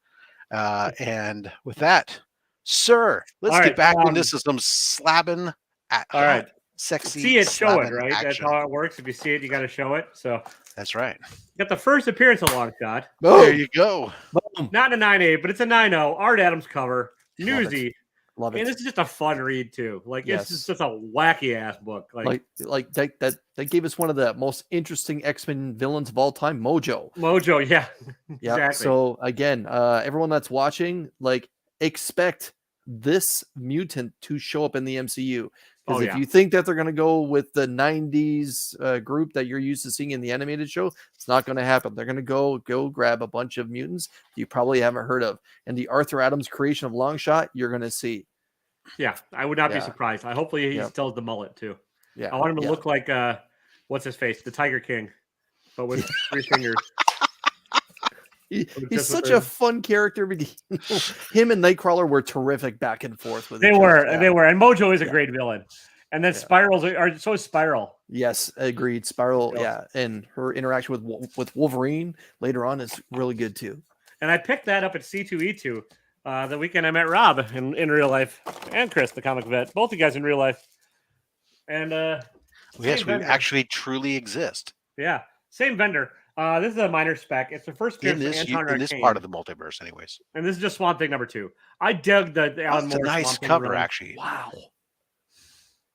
And with that, sir, let's All get right, back into some slabbing. All right. Sexy. See it, show it, slabbing right? That's action. how it works. If you see it, you got to show it. So, That's right. got the first appearance of Longshot. There you go. Boom. Not a 9A, but it's a 9.0. Art Adams cover. Newsy. Love it. And this is just a fun read, too. Like, Yes. it's just such a wacky ass book. Like that gave us one of the most interesting X-Men villains of all time, Mojo. Mojo, yeah. Yeah. Exactly. So again, everyone that's watching, like, expect this mutant to show up in the MCU. Because if you think that they're going to go with the 90s group that you're used to seeing in the animated show, it's not going to happen. They're going to go grab a bunch of mutants you probably haven't heard of. And the Arthur Adams creation of Longshot, you're going to see. Yeah, I would not be Yeah. surprised. Hopefully he Yep. still has the mullet, too. Yeah. I want him to yeah. look like, what's his face? The Tiger King, but with 3 fingers. He's just such with a the- fun character. Him and Nightcrawler were terrific back and forth with They each other. were, Yeah. they were. And Mojo is a Yeah. great villain. And then Yeah. Spirals are so is Spiral. Yes, agreed. Spiral, Yep. yeah, and her interaction with Wolverine later on is really good too. And I picked that up at C2E2 the weekend I met Rob in real life, and Chris, the comic vet. Both you guys in real life. And Yes, same we vendor. actually truly exist Yeah, same vendor. This is a minor spec. It's the first in appearance this of Anton in this Arcane. part of the multiverse, anyways. And this is just Swamp Thing number 2. I dug the Alan That's a Moore nice Swamp Thing cover, run. actually. Wow.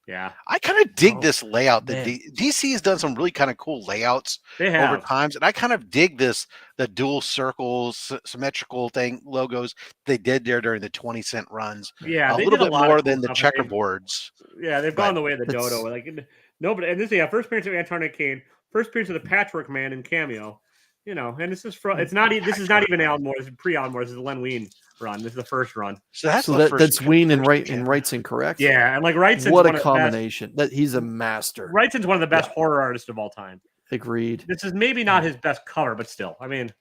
Yeah, I kind of dig Oh, this layout. man. DC has done some really kind of cool layouts they over have. times, and I kind of dig the dual circles, symmetrical thing logos they did there during the 20-cent runs. Yeah, A they little did bit lot of more cool than the stuff, and checkerboards. they've but gone the way of the it's- dodo. Like nobody, and this first appearance of Anton Arcane, first appearance of the Patchwork Man in cameo. And this is from it's not this is not even Alan Moore. This is pre Alan Moore. This is Len Wein run. This is the first run. So that's that's Ween and Wrightson, correct? Yeah, and like Wrightson's what one a of combination! That he's a master. Wrightson's one of the best horror artists of all time. Agreed. This is maybe not his best cover, but still, I mean,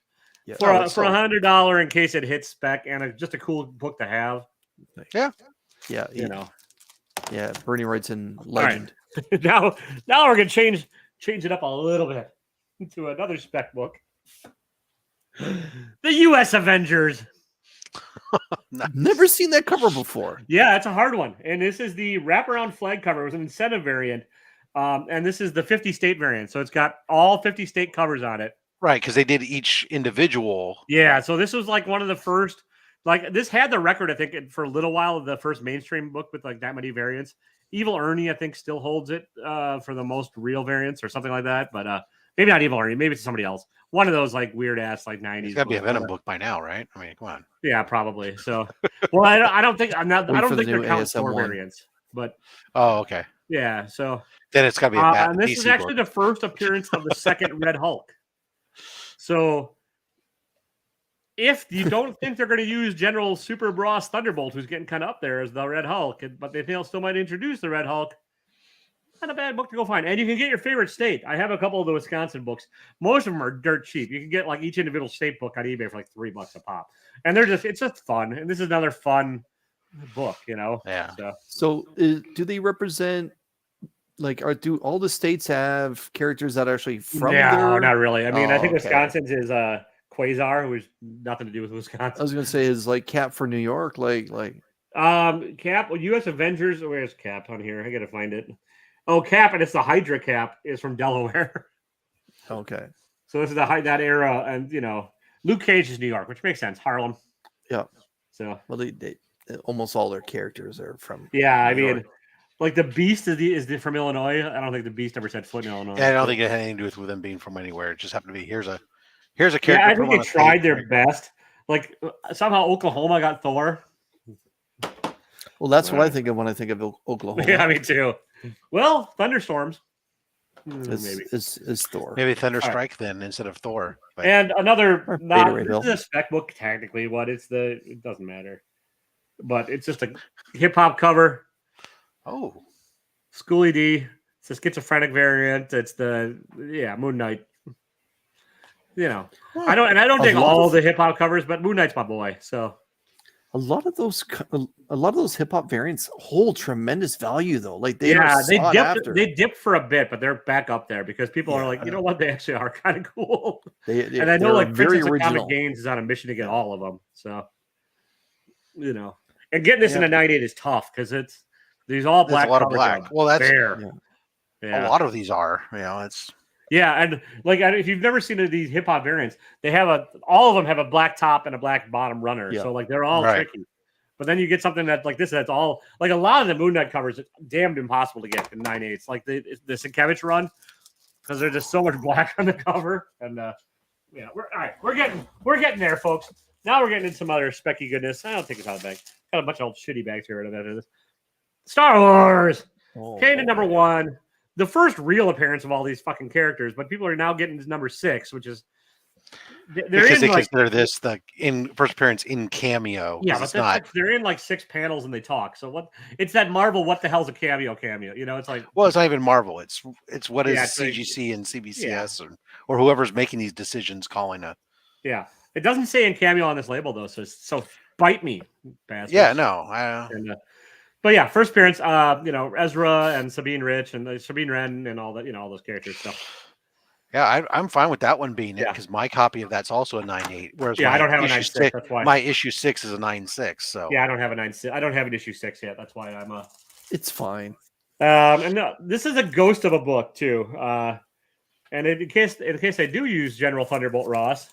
Yeah. for $100 in case it hits spec and just a cool book to have. Yeah, you know. Yeah, Bernie Wrightson, legend. Right. now we're gonna change it up a little bit to another spec book. The U.S. Avengers. Never seen that cover before. Yeah, it's a hard one. And this is the wraparound flag cover. It was an incentive variant. And this is the 50 state variant. So it's got all 50 state covers on it. Right, because they did each individual. Yeah, so this was like one of the first, like this had the record, I think, for a little while of the first mainstream book with like that many variants. Evil Ernie, I think, still holds it for the most real variants or something like that. But maybe not Evil Ernie, maybe it's somebody else. One of those like weird ass like 90s. It's got to be a Venom book by now, right? I mean, come on. Yeah, probably. So, well, I don't think I don't think they're counting store variants, but oh, okay. Yeah, so then it's got to be a bad and this DC is actually book. the first appearance of the second Red Hulk. So, if you don't think they're going to use General Super Bros Thunderbolt, who's getting kind of up there as the Red Hulk, but they still might introduce the Red Hulk, not a bad book to go find. And you can get your favorite state. I have a couple of the Wisconsin books. Most of them are dirt cheap. You can get like each individual state book on eBay for like $3 a pop. And it's just fun. And this is another fun book, you know? Yeah. So do they represent, like, do all the states have characters that are actually from No, not really. I mean, I think okay. Wisconsin's is Quasar, who has nothing to do with Wisconsin. I was going to say is like Cap for New York, like Cap, U.S. Avengers. Where's Cap on here? I got to find it. Oh, Cap, and it's the Hydra Cap is from Delaware. Okay. So this is that era, and Luke Cage is New York, which makes sense. Harlem. Yeah. So well, they almost all their characters are from. Yeah, I mean, like the Beast is from Illinois. I don't think the Beast ever set foot in Illinois. Yeah, I don't think it had anything to do with them being from anywhere. It just happened to be here's a character. Yeah, I think they tried their best. Like somehow Oklahoma got Thor. Well, that's what I think of when I think of Oklahoma. Yeah, me too. Well, thunderstorms. Maybe is Thor. Maybe Thunderstrike then instead of Thor. But. And another This is a spec book technically. It doesn't matter, but it's just a hip hop cover. Oh, Schooly D. It's a schizophrenic variant. It's Moon Knight. I don't dig all the hip hop covers, but Moon Knight's my boy. So. A lot of those hip hop variants hold tremendous value, though. Like they dipped for a bit, but they're back up there because people are like, you know what, they actually are kind of cool. And I know like very original. Comic Games is on a mission to get all of them, so and getting this in a 98 is tough because it's these all black. There's a lot of black. Well, that's fair. Yeah. A lot of these are. It's. Yeah, and like if you've never seen these hip hop variants, they have all of them have a black top and a black bottom runner. Yeah. So like they're all tricky. But then you get something that's like this that's all like a lot of the Moon Knight covers are damned impossible to get in 9/8. Like the Sienkiewicz run because there's just so much black on the cover. And we're getting there, folks. Now we're getting into some other specky goodness. I don't think it's out of the bag. Got a bunch of old shitty bags here. Star Wars. Came to number 1. The first real appearance of all these fucking characters, but people are now getting to number 6, which is because they consider this the first appearance in cameo. Yeah, but they're in like 6 panels and they talk. So what? It's that Marvel. What the hell's a cameo? It's like it's not even Marvel. It's what is CGC and CBCS or whoever's making these decisions calling it. Yeah, it doesn't say in cameo on this label though. So bite me, bastard. Yeah, no. But yeah, first appearance, Ezra and Sabine Rich and Sabine Wren and all that, all those characters stuff. Yeah, I'm fine with that one being it because my copy of that's also a 9/8. Whereas I don't have a 9/6. That's why my issue 6 is a 9/6. So I don't have a 9/6. I don't have an issue 6 yet. That's why I'm It's fine. And no, this is a ghost of a book too. And in case I do use General Thunderbolt Ross.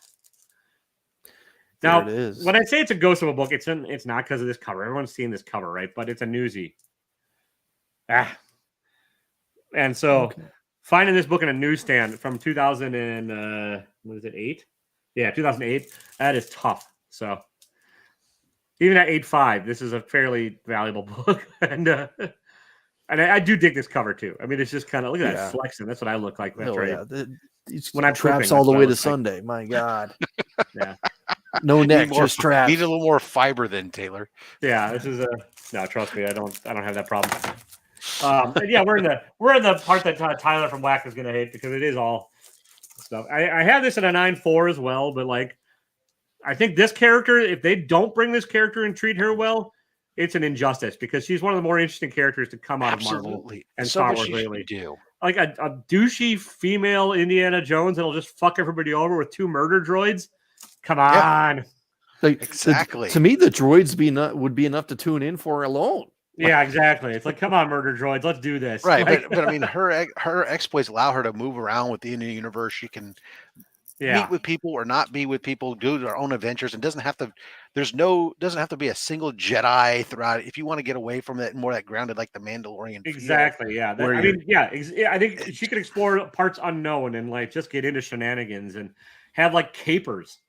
Now, when I say it's a ghost of a book, it's not because of this cover. Everyone's seen this cover, right? But it's a newsie. And so finding this book in a newsstand from 2000 and what is it, 8? Yeah, 2008. That is tough. So even at 8.5, this is a fairly valuable book, and I do dig this cover too. I mean, it's just kind of look at that flexing. That's what I look like. When I'm traps all the way to Sunday. My God. Yeah. No neck, Need more- just straps. Need a little more fiber than Taylor. Yeah, this is a no. Trust me, I don't have that problem. And yeah, we're in the part that Tyler from Whack is gonna hate because it is all stuff. I have this at a 9.4 as well, but like, I think this character, if they don't bring this character and treat her well, it's an injustice because she's one of the more interesting characters to come out of Marvel Absolutely. and So Star much Wars she should lately. do. Like a douchey female Indiana Jones that'll just fuck everybody over with 2 murder droids. Come on. Like, Exactly. to me, the droids would be enough to tune in for alone. Yeah, exactly. It's like, come on, murder droids, let's do this. Right, Like, but I mean, her exploits allow her to move around within the universe. She can yeah, meet with people or not be with people, do their own adventures, and doesn't have to. Doesn't have to be a single Jedi throughout. If you want to get away from it, more that grounded, like the Mandalorian. feel, exactly. Yeah, where I mean, yeah, I think she could explore parts unknown and like just get into shenanigans and have like capers,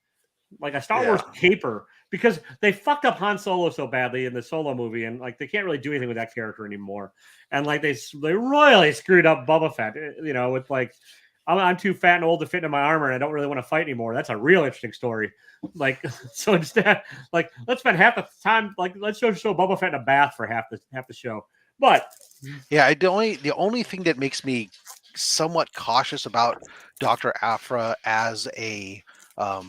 like a Star Wars caper, because they fucked up Han Solo so badly in the Solo movie, and like they can't really do anything with that character anymore. And like they royally screwed up Boba Fett, you know, with like, I'm too fat and old to fit into my armor, and I don't really want to fight anymore. That's a real interesting story. Like, so instead, like, let's spend half the time, like, let's show Boba Fett in a bath for half the show. But yeah, the only thing that makes me somewhat cautious about Dr. Aphra as a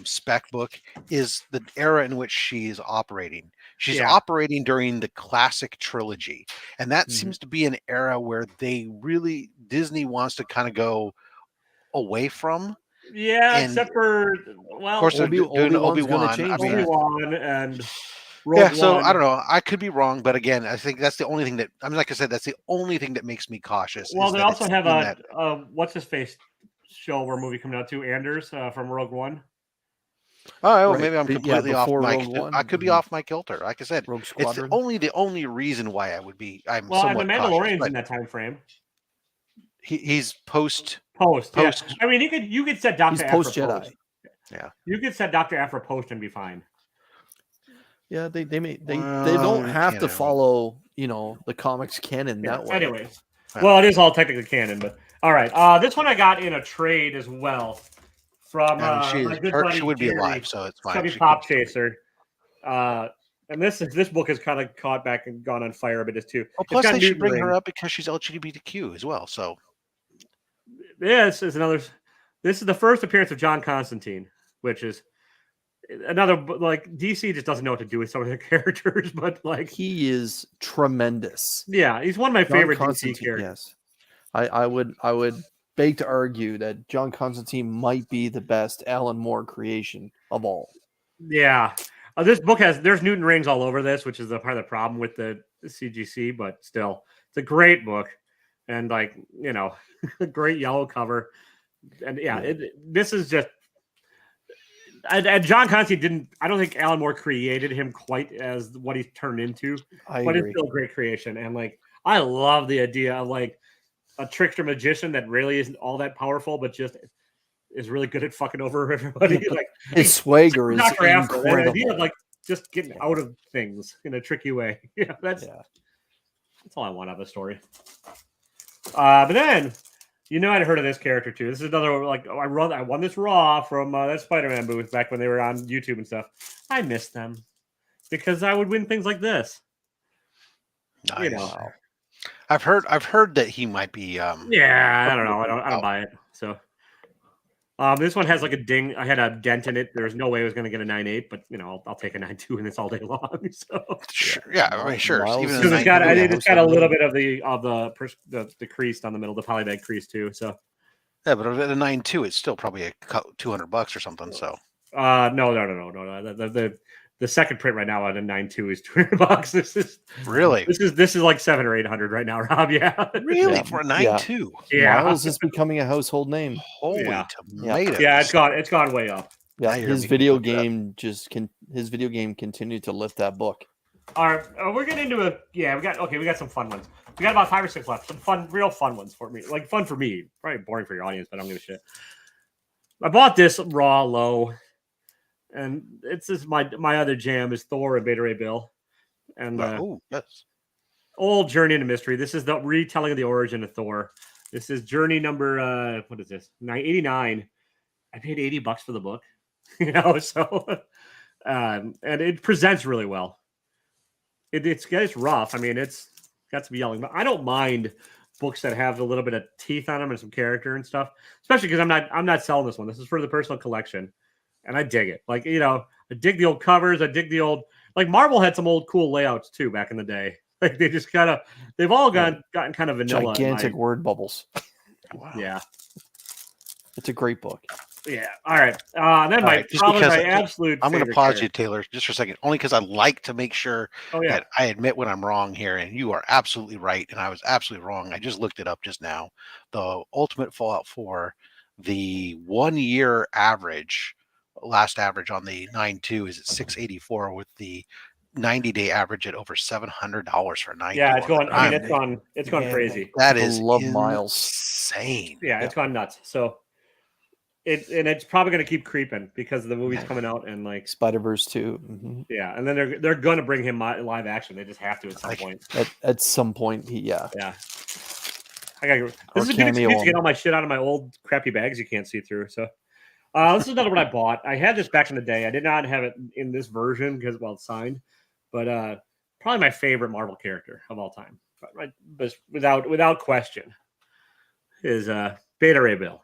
spec book is the era in which she's operating. She's operating during the classic trilogy, and that seems to be an era where Disney wants to kind of go away from. yeah, And except for, well, of course, they're doing Obi-Wan's gonna Obi-Wan. change I mean, Obi-Wan and yeah. Rogue So One. I don't know. I could be wrong, but again, I think that's the only thing that I mean. Like I said, that's the only thing that makes me cautious. Well, is they that also it's have in a that- what's his face show or movie coming out too, Anders from Rogue One. Oh, Right. maybe I'm Yeah, completely off before my. Rogue One. I could be off my kilter. Like I said, Rogue it's Squadron. the only reason why I would be. I'm Well, and the somewhat cautious. Mandalorian's But in that time frame. he's post. Post. Post. Yeah. I mean, you could set Dr. He's Aphra post Jedi. Yeah. You could set Dr. Aphra post and be fine. Yeah, they don't Well, have you to know. follow, the comics canon that way. Anyways, Wow. well, it is all technically canon, but all right. This one I got in a trade as well from I mean, my good buddy she would be Jerry, alive, so it's fine. Chubby She Pop could- Chaser. And this book has kind of caught back and gone on fire a bit too. Well, It's plus got they should Newton bring her Ring. up because she's LGBTQ as well. So Yeah, this is another. This is the first appearance of John Constantine, which is another. Like DC just doesn't know what to do with some of their characters, but like He is tremendous. yeah, he's one of my John favorite DC Constantine, characters. yes. I would beg to argue that John Constantine might be the best Alan Moore creation of all. Yeah, this book there's Newton rings all over this, which is the part of the problem with the CGC, but still, it's a great book, and like a great yellow cover, and this is just. And John Constantine didn't. I don't think Alan Moore created him quite as what he's turned into, I but agree. it's still a great creation. And like, I love the idea of like a trickster magician that really isn't all that powerful, but just is really good at fucking over everybody. Like His swagger is Dr. Aphra, that incredible. idea of like just getting out of things in a tricky way. That's all I want out of the story. But then. I'd heard of this character too. This is another like I won this raw from that Spider-Man booth back when they were on YouTube and stuff. I miss them because I would win things like this. nice. I've heard that he might be. Yeah, I don't know. I don't buy it. So this one has like a ding. I had a dent in it. There was no way I was going to get a 9.8, but I'll take a 9.2 in this all day long. So Sure, yeah, I mean, sure. Miles Even is- a because it's got 9.2. a little bit of the crease down the middle, the polybag crease too. So Yeah, but at a 9.2, it's still probably $200 or something. So no. The second print right now on a 9.2 is $200. This is like 700 or 800 right now, Rob. Yeah, really Yeah. for a Yeah. 9.2. yeah, Miles is becoming a household name. Holy Yeah. tomatoes! yeah. It's gone way up. Yeah, Now you're his making video me look it up. game his video game continued to lift that book. All right, we're getting into a we got some fun ones. We got about 5 or 6 left. Some real fun ones for me. Like fun for me, probably boring for your audience, but I don't give a shit. I bought this raw low, and it's just my other jam is Thor and Beta Ray Bill, and Oh, yes. old Journey into Mystery. This is the retelling of the origin of Thor. This is Journey number what is this? 989. I paid $80 for the book, so and it presents really well. It's rough. I mean, it's got some yelling, but I don't mind books that have a little bit of teeth on them and some character and stuff. Especially because I'm not selling this one. This is for the personal collection, and I dig it. Like I dig the old covers. I dig the old Marvel had some old cool layouts too back in the day. Like they just they've all gotten kind of vanilla. Gigantic word bubbles. Wow. Yeah, it's a great book. Yeah. All right. Then my absolute. I'm going to pause you, Taylor, just for a second, only because I like to make sure that I admit when I'm wrong here, and you are absolutely right, and I was absolutely wrong. I just looked it up just now. The Ultimate Fallout 4, the 1 year average, last average on the 9.2 is at 684, with the 90-day average at over $700 for 90. Yeah, it's going. I mean, it's gone crazy. That is insane. Yeah, it's gone nuts. So. It's probably going to keep creeping because the movie's coming out and like Spider-Verse 2. Mm-hmm. Yeah, and then they're going to bring him live action. They just have to at some point. At some point, yeah. I got this is a good excuse to get all my shit out of my old crappy bags you can't see through. So this is another one I bought. I had this back in the day. I did not have it in this version because it's signed, but probably my favorite Marvel character of all time, but without question, is Beta Ray Bill.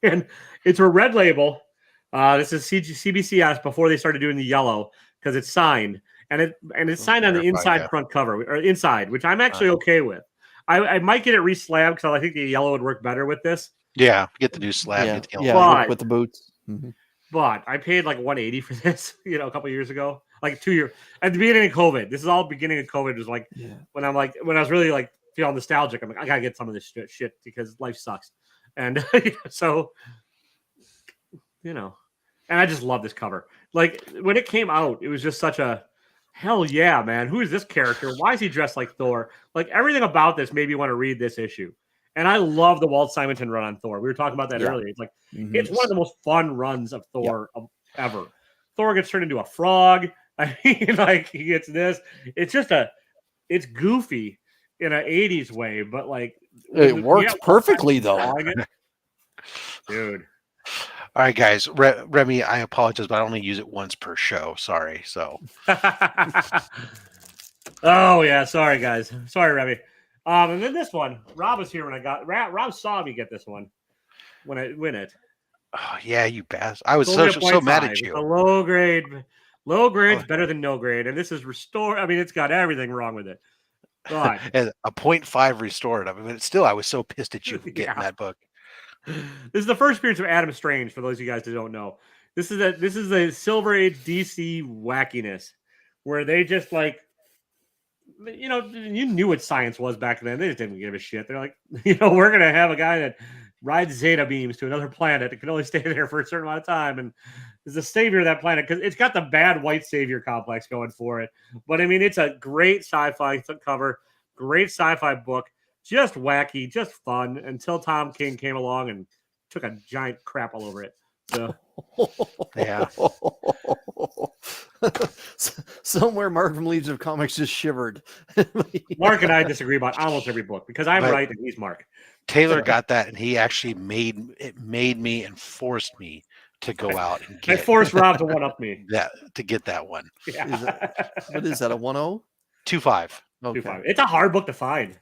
And it's a red label. This is CBCS before they started doing the yellow because it's signed, and it's signed on the inside front cover or inside, which I'm actually okay with. I might get it re-slabbed because I think the yellow would work better with this. Yeah, get the new slab. With the boots. Mm-hmm. But I paid like $180 for this, a couple years ago, like 2 years at the beginning of COVID. This is all beginning of COVID. It was like when I was really like feeling nostalgic. I'm like, I gotta get some of this shit because life sucks. And so, and I just love this cover. Like when it came out, it was just such a hell yeah, man. Who is this character? Why is he dressed like Thor? Like everything about this made me want to read this issue. And I love the Walt Simonson run on Thor. We were talking about that earlier. It's like it's one of the most fun runs of Thor ever. Thor gets turned into a frog. I mean, like he gets this. It's just it's goofy in an 80s way, but like it works perfectly though. Dude. All right, guys. Remy, I apologize, but I only use it once per show. Sorry. So. Oh yeah, sorry guys. Sorry, Remy. And then this one, Rob was here when I got. Rob saw me get this one when I win it. Oh yeah, you bastard! I was so mad at you. It's a low grade. Low grade's better than no grade, and this is restored. I mean, it's got everything wrong with it. God. And a 0.5 restored. I mean, still, I was so pissed at you for getting that book. This is the first appearance of Adam Strange. For those of you guys that don't know, this is a Silver Age DC wackiness where they just like, you knew what science was back then. They just didn't give a shit. They're like, we're gonna have a guy that rides Zeta beams to another planet that can only stay there for a certain amount of time and is the savior of that planet because it's got the bad white savior complex going for it. But I mean, it's a great sci-fi cover, great sci-fi book, just wacky, just fun until Tom King came along and took a giant crap all over it. So yeah. Somewhere Mark from Legion of Comics just shivered. Mark and I disagree about almost every book because I'm right and he's Mark. Taylor got that, and he actually made me and forced me to go out and get. I forced Rob to one up me to get that one. Yeah. What is that? A 1.0? 2.5. Okay. 2.5. It's a hard book to find.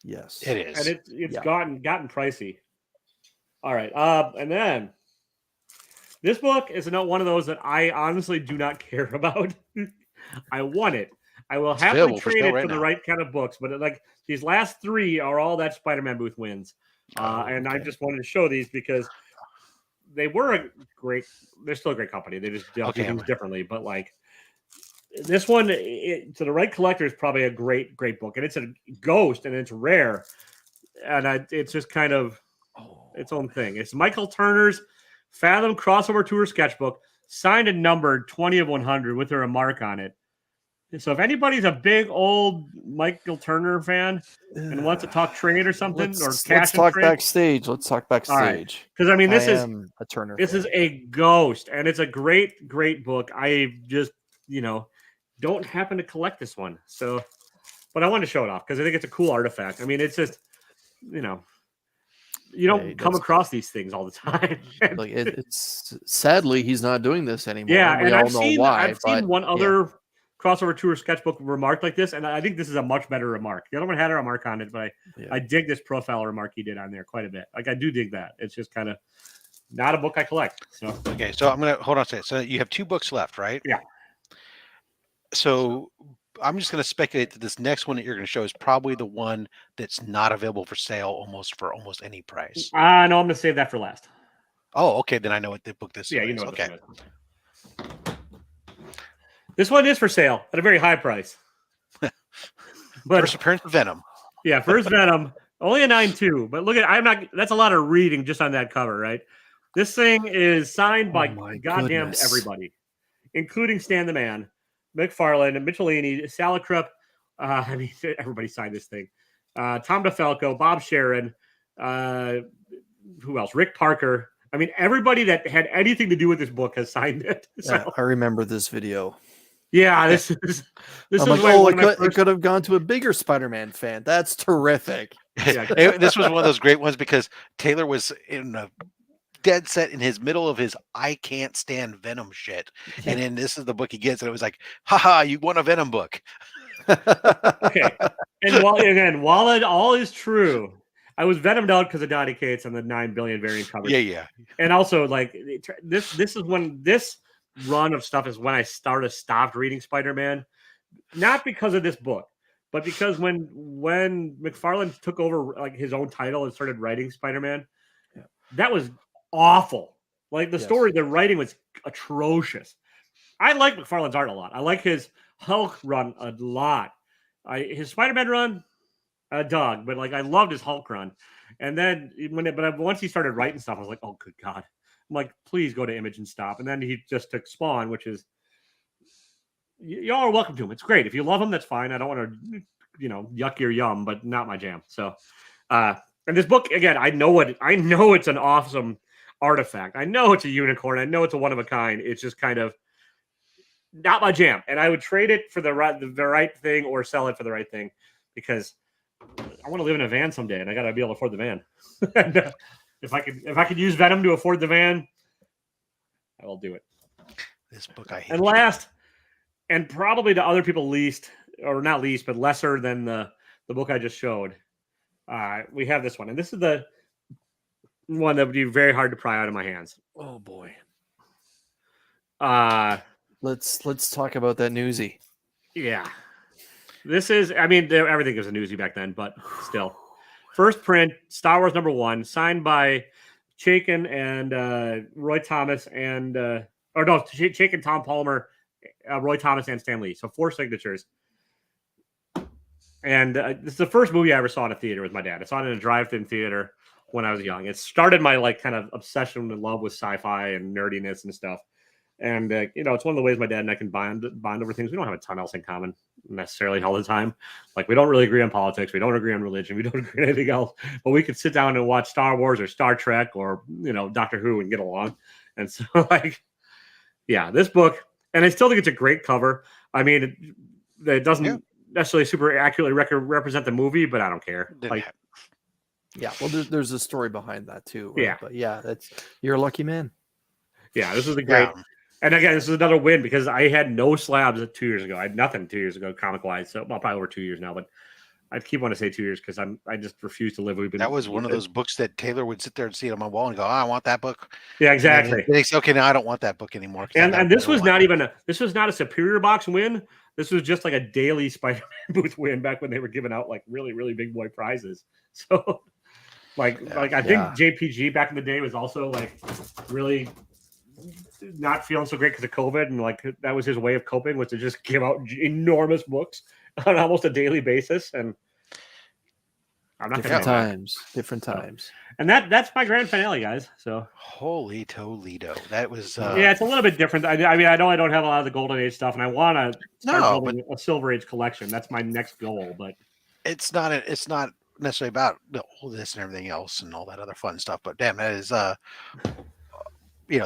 Yes, it is, and it's gotten pricey. All right, and then this book is one of those that I honestly do not care about. I want it. I will happily trade it for the right kind of books, but like these last three are all that Spider-Man booth wins. And I just wanted to show these because they were they're still a great company. They just do things differently. But like this one, to the right collector is probably a great book. And it's a ghost and it's rare. And it's just kind of its own thing. It's Michael Turner's Fathom Crossover Tour sketchbook, signed and numbered 20 of 100 with a remark on it. So if anybody's a big old Michael Turner fan and wants to talk trade or something, let's talk backstage. Let's talk backstage. Because I mean, this is a Turner. This is a ghost, and it's a great book. I just don't happen to collect this one, so but I wanted to show it off because I think it's a cool artifact. I mean, it's just You don't come across these things all the time. Like it's sadly he's not doing this anymore. Yeah, we and all I've know seen why. I've seen one other crossover tour sketchbook remark like this, and I think this is a much better remark. The other one had a remark on it, but I dig this profile remark he did on there quite a bit. Like I do dig that. It's just kind of not a book I collect. So okay, so I'm gonna hold on a second. So you have 2 books left, right? Yeah. So I'm just gonna speculate that this next one that you're gonna show is probably the one that's not available for sale for almost any price. No, I'm gonna save that for last. Oh, okay, then I know what the book this is. Yeah, you know what okay. This one is for sale at a very high price. But first appearance of Venom. Yeah, first Venom. Only a 9.2. But look at that's a lot of reading just on that cover, right? This thing is signed by goddamn everybody, including Stan the Man, McFarlane, Michelini, Salicrup. I mean, everybody signed this thing. Tom DeFalco, Bob Sharon, who else? Rick Parker. I mean, everybody that had anything to do with this book has signed it. So. Yeah, I remember this video. Yeah, this is like, oh, it could have gone to a bigger Spider-Man fan. That's terrific. Yeah. This was one of those great ones because Taylor was in a dead set in his middle of his I can't stand Venom shit. Yeah. And then this is the book he gets, and it was like, haha, you won a Venom book. Okay. And while it all is true, I was Venomed out because of Donny Cates and the 9 billion variant covers. Yeah. And also, like, this is when this run of stuff is when I stopped reading Spider-Man, not because of this book, but because when McFarlane took over like his own title and started writing Spider-Man, that was awful. Like the story, the writing was atrocious. I like McFarlane's art a lot. I like his Hulk run a lot. His Spider-Man run, a dog, but like I loved his Hulk run. And then once he started writing stuff, I was like, oh, good God. I'm like, please go to Image and stop. And then he just took Spawn, which is, y'all are welcome to him. It's great. If you love him, that's fine. I don't want to, yuck your yum, but not my jam. So, and this book, again, I know it's an awesome artifact. I know it's a unicorn. I know it's a one of a kind. It's just kind of not my jam. And I would trade it for the right thing or sell it for the right thing because I want to live in a van someday and I got to be able to afford the van. And, if I could use Venom to afford the van, I will do it. This book I hate. And last, and probably to other people least, or not least, but lesser than the book I just showed, we have this one. And this is the one that would be very hard to pry out of my hands. Oh boy. Let's talk about that newsie. Yeah. This is, I mean, everything was a newsie back then, but still. First print, Star Wars #1, signed by Chaykin and Roy Thomas and Chaykin, Tom Palmer, Roy Thomas, and Stan Lee. So 4 signatures. And this is the first movie I ever saw in a theater with my dad. I saw it in a drive-in theater when I was young. It started my like kind of obsession and love with sci-fi and nerdiness and stuff. And it's one of the ways my dad and I can bond over things. We don't have a ton else in common necessarily all the time. Like we don't really agree on politics. We don't agree on religion. We don't agree on anything else. But we could sit down and watch Star Wars or Star Trek or Doctor Who and get along. And so this book, and I still think it's a great cover. I mean, it doesn't necessarily super accurately represent the movie, but I don't care. Well, there's a story behind that too. Right? Yeah, but you're a lucky man. Yeah, this is a great. Yeah. And again, this is another win because I had no slabs 2 years ago. I had nothing 2 years ago, comic wise. So probably over 2 years now, but I keep wanting to say 2 years because I just refuse to live. That was one of those books that Taylor would sit there and see it on my wall and go, "Oh, I want that book." Yeah, exactly. They say, "Okay, now I don't want that book anymore." And this was not even this was not a Superior Box win. This was just like a daily Spider-Man booth win back when they were giving out like really, really big boy prizes. So I think JPG back in the day was also like really not feeling so great because of COVID, and like that was his way of coping, was to just give out enormous books on almost a daily basis. And I'm not different times. And that's my grand finale, guys. So holy Toledo, that was it's a little bit different. I mean, I know I don't have a lot of the Golden Age stuff, and I want to start building a Silver Age collection. That's my next goal, but it's not necessarily about all this and everything else and all that other fun stuff. But damn, that is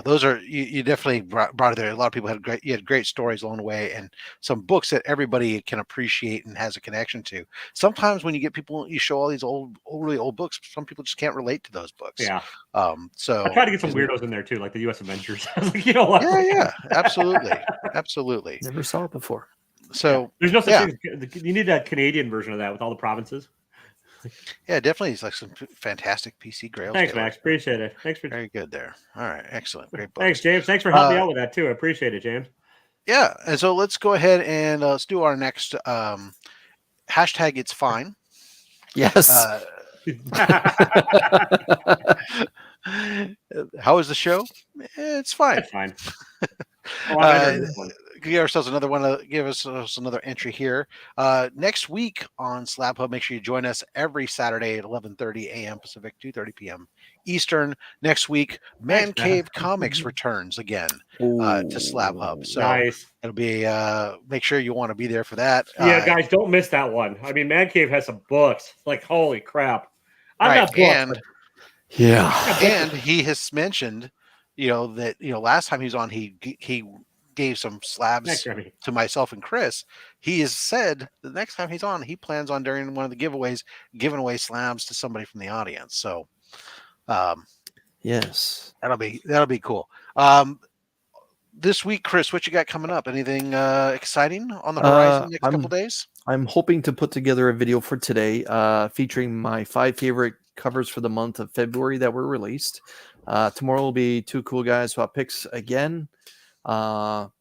those are you definitely brought it there. A lot of people had great stories along the way, and some books that everybody can appreciate and has a connection to. Sometimes when you get people, you show all these really old books, some people just can't relate to those books. Yeah. So I try to get some weirdos in there too, like the U.S. Avengers. You know what? Yeah, absolutely, absolutely. Never saw it before. So there's no such thing. You need a Canadian version of that with all the provinces. Yeah, definitely. It's like some fantastic PC Grail. Thanks, Max. Appreciate it. Thanks for very good there. All right, excellent, great book. Thanks, James. Thanks for helping me out with that too. I appreciate it, James. Yeah, and so let's go ahead and let's do our next hashtag. It's fine. Yes. How is the show? It's fine. It's fine. Give ourselves another one. Give us another entry here. Next week on Slab Hub, make sure you join us every Saturday at 11:30 a.m. Pacific, 2:30 p.m. Eastern. Next week, Man Cave Comics returns again to Slab Hub. So nice. It'll be. Make sure you want to be there for that. Yeah, guys, don't miss that one. I mean, Man Cave has some books. Like, holy crap! I've got books. And he has mentioned, that last time he was on, he gave some slabs to myself and Chris. He has said the next time he's on, he plans on during one of the giveaways giving away slabs to somebody from the audience. So, yes, that'll be cool. This week, Chris, what you got coming up? Anything exciting on the horizon next couple days? I'm hoping to put together a video for today, featuring my 5 favorite covers for the month of February that were released. Tomorrow will be 2 cool guys swap picks again.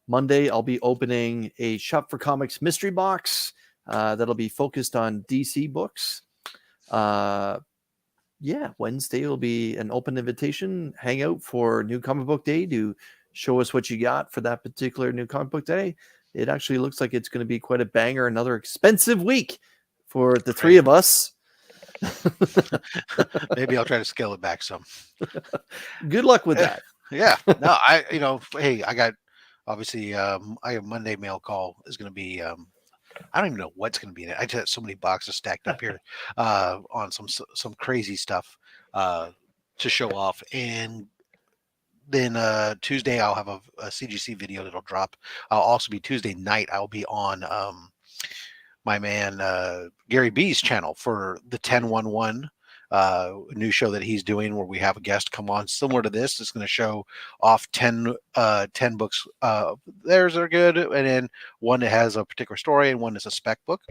Monday I'll be opening a Shop for Comics mystery box that'll be focused on DC books. Wednesday will be an open invitation hangout for New Comic Book Day to show us what you got for that particular New Comic Book Day. It actually looks like it's going to be quite a banger. Another expensive week for the 3 of us. Maybe I'll try to scale it back some. Good luck with that. Yeah. No, hey, I got obviously I have Monday mail call is going to be I don't even know what's going to be in it. I just have so many boxes stacked up here on some crazy stuff to show off. And then Tuesday I'll have a CGC video that'll drop. I'll also be Tuesday night. I'll be on my man Gary B's channel for the 1011 new show that he's doing, where we have a guest come on similar to this. It's going to show off 10 books. Theirs are good, and then one that has a particular story and one that's a spec book.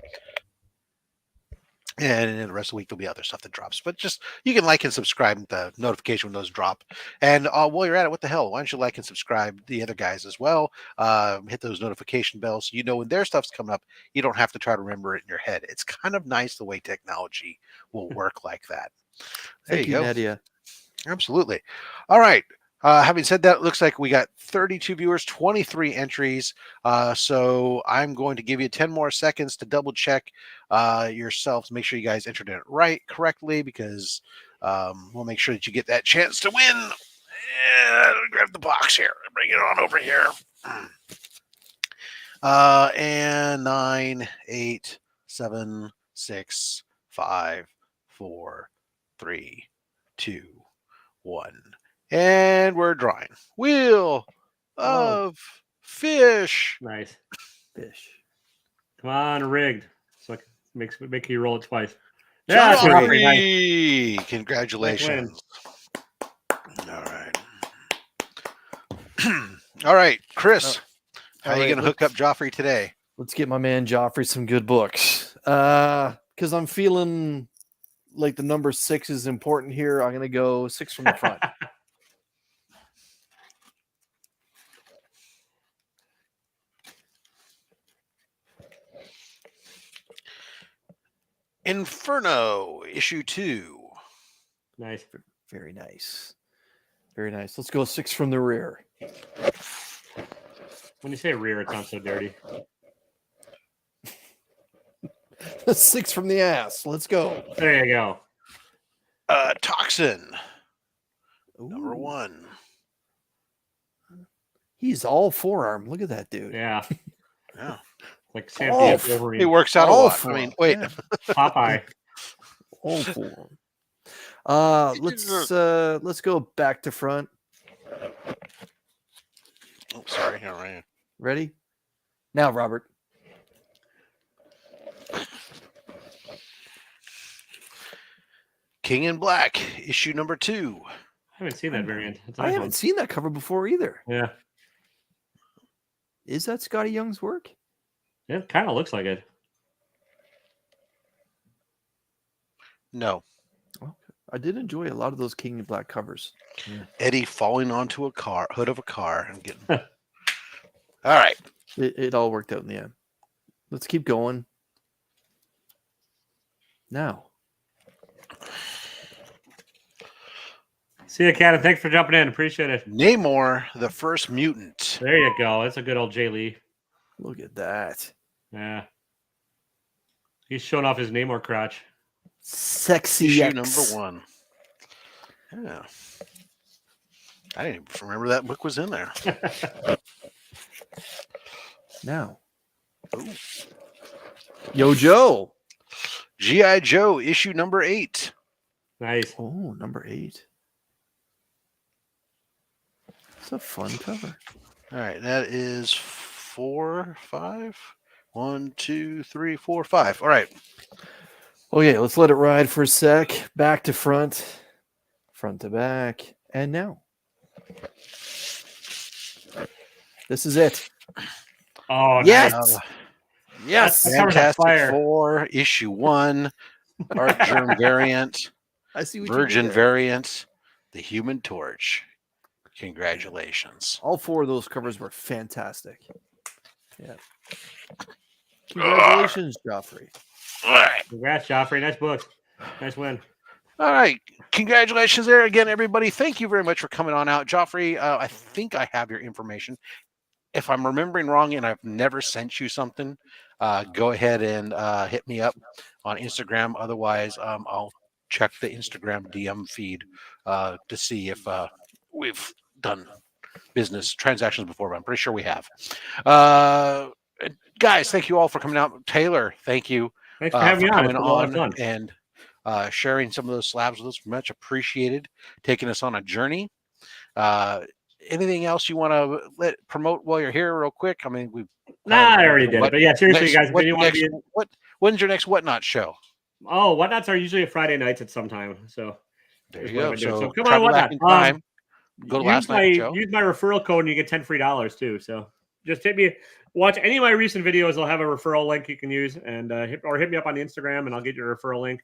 And then the rest of the week there'll be other stuff that drops. But just you can like and subscribe with the notification when those drop. And while you're at it, what the hell? Why don't you like and subscribe the other guys as well? Hit those notification bells so when their stuff's coming up. You don't have to try to remember it in your head. It's kind of nice the way technology will work like that. Thank you, Nadia. Absolutely. All right. Having said that, it looks like we got 32 viewers, 23 entries. So I'm going to give you 10 more seconds to double check yourselves. Make sure you guys entered it correctly, because we'll make sure that you get that chance to win. And grab the box here. Bring it on over here. And 9, 8, 7, 6, 5, 4, 3, 2, 1. And we're drawing. Wheel of Fish. Nice. Fish. Come on, rigged. So make you roll it twice. Yeah, Joffrey. Nice. Congratulations. All right. All right, Chris. How are you going to hook up Joffrey today? Let's get my man Joffrey some good books. Because I'm feeling like the number 6 is important here. I'm going to go 6 from the front. Inferno, issue 2. Nice. Very nice. Very nice. Let's go 6 from the rear. When you say rear, it sounds so dirty. 6 from the ass. Let's go. There you go. Toxin. Ooh. Number 1. He's all forearm. Look at that dude. Yeah. Yeah. Like Sam Wolverine. He works out a lot. I mean, wait. Yeah. Popeye. All forearm. Let's go back to front. Sorry. All right. Ready? Now, Robert. King in Black, issue number 2. I haven't seen that variant. I haven't seen that cover before either. Yeah. Is that Scotty Young's work? It kind of looks like it. No. Okay. I did enjoy a lot of those King in Black covers. Yeah. Eddie falling onto a hood of a car and getting. All right. It all worked out in the end. Let's keep going. Now. See you, Cat, and thanks for jumping in. Appreciate it. Namor, the First Mutant. There you go. That's a good old Jay Lee. Look at that. Yeah. He's showing off his Namor crotch. Sexy Issue number 1. Yeah. I didn't even remember that book was in there. Now. Ooh. Yo, Joe. G.I. Joe, issue number 8. Nice. Oh, number 8. It's a fun cover. All right. That is 4, 5. 1, 2, 3, 4, 5. All right. Okay, let's let it ride for a sec. Back to front. Front to back. And now. This is it. Oh, Yes. nice. Yes. That covers on Fantastic fire. 4, issue 1. Art Germ variant. I see what you Virgin did there. variant. The Human Torch. Congratulations. All 4 of those covers were fantastic. Yeah. Congratulations, Joffrey. All right. Congrats, Joffrey. Nice book. Nice win. All right. Congratulations there again, everybody. Thank you very much for coming on out. Joffrey, I think I have your information. If I'm remembering wrong and I've never sent you something, go ahead and hit me up on Instagram. Otherwise, I'll check the Instagram DM feed to see if we've done business transactions before, but I'm pretty sure we have. Guys, thank you all for coming out. Taylor, thank you. Thanks for having me on. coming It's been a lot of on fun. and sharing some of those slabs with us. Much appreciated. Taking us on a journey. Anything else you want to promote while you're here, real quick? I mean, I already did it. But yeah, seriously, guys, if you want to be when's your next Whatnot show? Oh, Whatnots are usually Friday nights at some time. So There you go. So come on, travel back Whatnot. in time. Go to last night's show. Use my referral code and you get $10 free too. So just watch any of my recent videos. I'll have a referral link you can use, and hit me up on Instagram, and I'll get your referral link,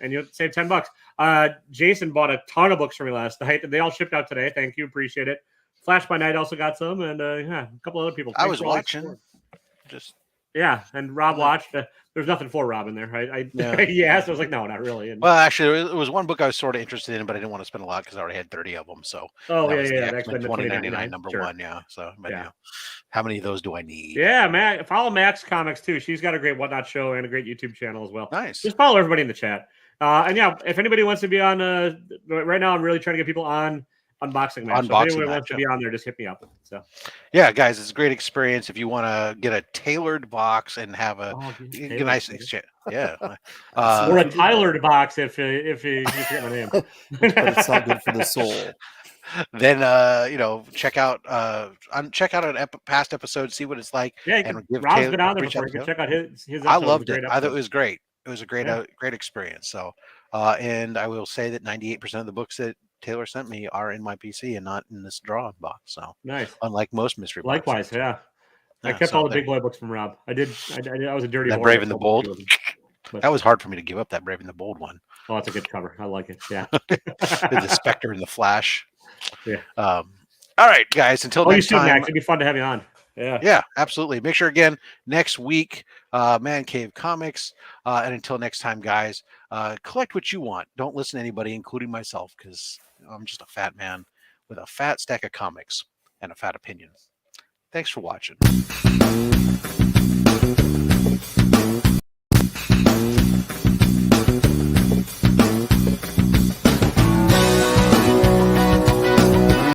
and you'll save $10. Jason bought a ton of books for me last night. They all shipped out today. Thank you, appreciate it. Flash by Night also got some, and yeah, a couple other people. I was watching. Yeah, and Rob watched. There's nothing for Rob in there. No. Yeah, so I was like, no, not really. And, Well, actually, it was one book I was sort of interested in, but I didn't want to spend a lot because I already had 30 of them. So that was the X-Men 2099 number 1. Yeah. So, but Yeah. you know, how many of those do I need? Yeah, follow Max Comics too. She's got a great Whatnot show and a great YouTube channel as well. Nice. Just follow everybody in the chat. And yeah, if anybody wants to be on, right now I'm really trying to get people on Unboxing Match. So if anyone wants to be on there, just hit me up. So yeah, guys, it's a great experience. If you want to get a tailored box and have a nice exchange, yeah, or a tailored box if you get my name. But it's not good for the soul. Then check out an past episode, see what it's like. Yeah, Rob's been on there before. You can check out his episode. I loved it. I thought it was great. It was a great experience. So, and I will say that 98% of the books that Taylor sent me are in my PC and not in this drawing box. So nice. Unlike most mystery boxes. Likewise, yeah. I kept all the big boy books from Rob. I was a dirty. That Brave and the Bold. That was hard for me to give up. That Brave and the Bold one. Oh, that's a good cover. I like it. Yeah. The Spectre and the Flash. Yeah. All right, guys. Until next time. Max. It'd be fun to have you on. Yeah. Yeah, absolutely. Make sure again next week, Man Cave Comics. And until next time, guys, collect what you want. Don't listen to anybody, including myself, because I'm just a fat man with a fat stack of comics and a fat opinion. Thanks for watching.